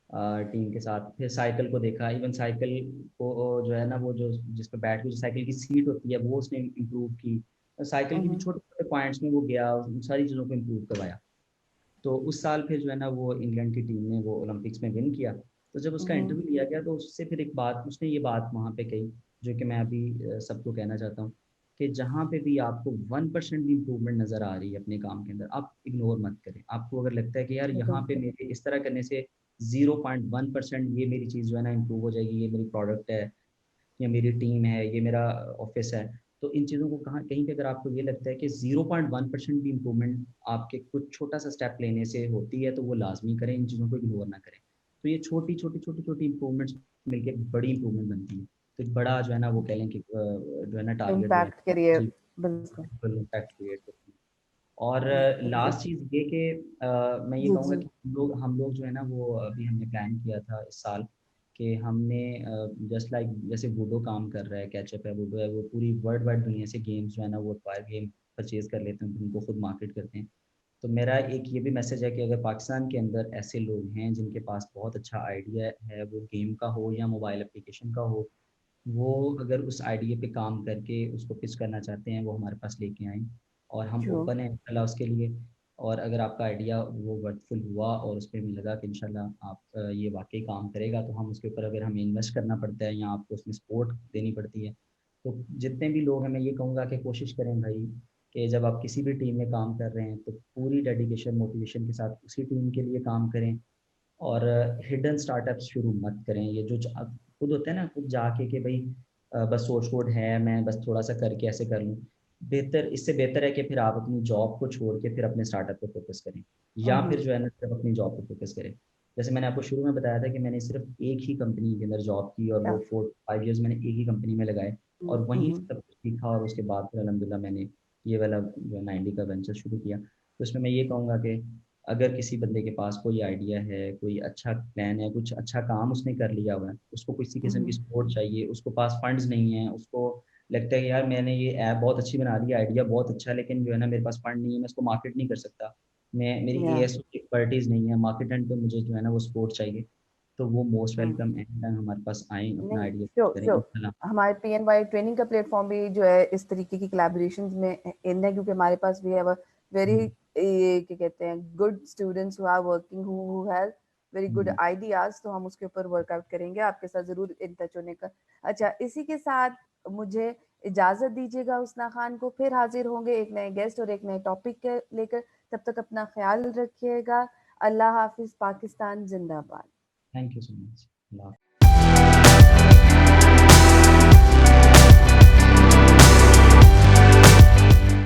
टीम के साथ। फिर साइकिल को देखा, इवन साइकिल को जो है ना वो जो जिस पे बैठ के जो साइकिल की सीट होती है वो उसने इम्प्रूव की। साइकिल की भी छोटे-छोटे पॉइंट्स में वो गया, उन सारी चीज़ों को इम्प्रूव करवाया। तो उस साल फिर जो है ना वो इंग्लैंड की टीम ने वो ओलंपिक्स में विन किया। तो जब उसका इंटरव्यू लिया गया तो उससे फिर एक बात उसने ये बात वहाँ पे कही, जो कि मैं अभी सबको कहना चाहता हूँ कि जहाँ पे भी आपको 1% भी इम्प्रूवमेंट नज़र आ रही है अपने काम के अंदर, आप इग्नोर मत करें। आपको अगर लगता है कि यार यहाँ पे मेरे इस तरह करने से 0.1% ये मेरी चीज़ जो है ना इम्प्रूव हो जाएगी, ये मेरी प्रोडक्ट है या मेरी टीम है, ये मेरा ऑफिस है। तो इन चीज़ों को कहाँ कहीं पे अगर आपको ये लगता है कि 0.1% भी इम्प्रूवमेंट आपके कुछ छोटा-सा स्टेप लेने से होती है, तो वो लाज़मी करें, इन चीज़ों को इग्नोर ना करें। तो ये छोटी-छोटी इम्प्रूवमेंट्स मिलके बड़ी इम्प्रूवमेंट बनती है। तो एक बड़ा जो है ना वो कह लें कि जो है ना टारगेट जो है इम्पैक्ट करिए। जी, बिल्कुल। बिल्कुल इम्पैक्ट क्रिएट करती है। और बिल्कुल। लास्ट चीज़ ये कि मैं ये जी कहूँगा जी। कि हम लोग जो है ना वो अभी हमने प्लान किया था इस साल कि हमने जस्ट लाइक जैसे वुडो काम कर रहा है, कैचअप है, वुडो है, वो पूरी वर्ल्ड वाइड दुनिया से गेम्स जो है ना वो एक्वायर गेम परचेज़ कर लेते हैं, उनको खुद मार्केट करते हैं। तो मेरा एक ये भी मैसेज है कि अगर पाकिस्तान के अंदर ऐसे लोग हैं जिनके पास बहुत अच्छा आइडिया है, वो गेम का हो या मोबाइल एप्लीकेशन का हो, वो अगर उस आइडिया पे काम करके उसको पिच करना चाहते हैं, वो हमारे पास लेके आएँ और हम जो ओपन हैं इंशाल्लाह उसके लिए। और अगर आपका आइडिया वो वर्थफुल हुआ और उसपे हमें लगा कि इंशाल्लाह आप ये वाक़ई काम करेगा, तो हम उसके ऊपर अगर हमें इन्वेस्ट करना पड़ता है या आपको उसमें सपोर्ट देनी पड़ती है, तो जितने भी लोग हैं मैं ये कहूँगा कि कोशिश करें भाई कि जब आप किसी भी टीम में काम कर रहे हैं, तो पूरी डेडिकेशन, मोटिवेशन के साथ उसी टीम के लिए काम करें और हिडन स्टार्टअप्स शुरू मत करें। ये जो खुद होते हैं ना, खुद जाके कि भाई बस सोर्स कोड है, मैं बस थोड़ा-सा करके ऐसे कर लूँ। इससे बेहतर है कि फिर आप अपनी जॉब को छोड़ के फिर अपने स्टार्टअप पे फ़ोकस करें या फिर जो है ना सिर्फ़ अपनी जॉब पे फ़ोकस करें। जैसे मैंने आपको शुरू में बताया था कि मैंने सिर्फ़ एक ही कंपनी के अंदर जॉब की और वो 4-5 इयर्स मैंने एक ही कंपनी में लगाए और वहीं से सब कुछ सीखा और उसके बाद फिर अल्हम्दुलिल्लाह मैंने ये वाला जो है 90 का वेंचर शुरू किया। तो इसमें मैं ये कहूँगा कि अगर किसी बंदे के पास कोई आइडिया है, कोई अच्छा प्लान है, कुछ अच्छा काम उसने कर लिया हुआ है, उसको किसी किस्म की सपोर्ट चाहिए, उसको पास फंड्स नहीं है, उसको लगता है कि यार मैंने ये ऐप बहुत अच्छी बना ली है, आइडिया बहुत अच्छा है, लेकिन जो है ना मेरे पास फंड नहीं है, मैं इसको मार्केट नहीं कर सकता। मेरी या एएसओ की एक्सपर्टीज़ नहीं है, मार्केट एंड पे मुझे जो है ना वो सपोर्ट चाहिए। तो वो मोस्ट वेलकम एनी टाइम हमारे पास आएँ, अपना नहीं, आइडिया श्योर करें श्योर। इंशाल्लाह। हमारे पीएनवाई ट्रेनिंग का प्लेटफॉर्म भी जो है इस तरीके की कोलैबोरेशंस में इन है, क्योंकि हमारे पास भी है वेरी हुँ, ये क्या कहते हैं good students who are working who have very good hmm, ideas, तो हम उसके ऊपर वर्कआउट करेंगे, आपके साथ जरूर इन टच होने का। अच्छा, इसी के साथ मुझे इजाजत दीजिएगा हुस्ना खान को, फिर हाजिर होंगे एक नए गेस्ट और एक नए टॉपिक के लेकर। तब तक अपना ख्याल रखिएगा। अल्लाह हाफिज। पाकिस्तान जिंदाबाद। Thank you so much. Allah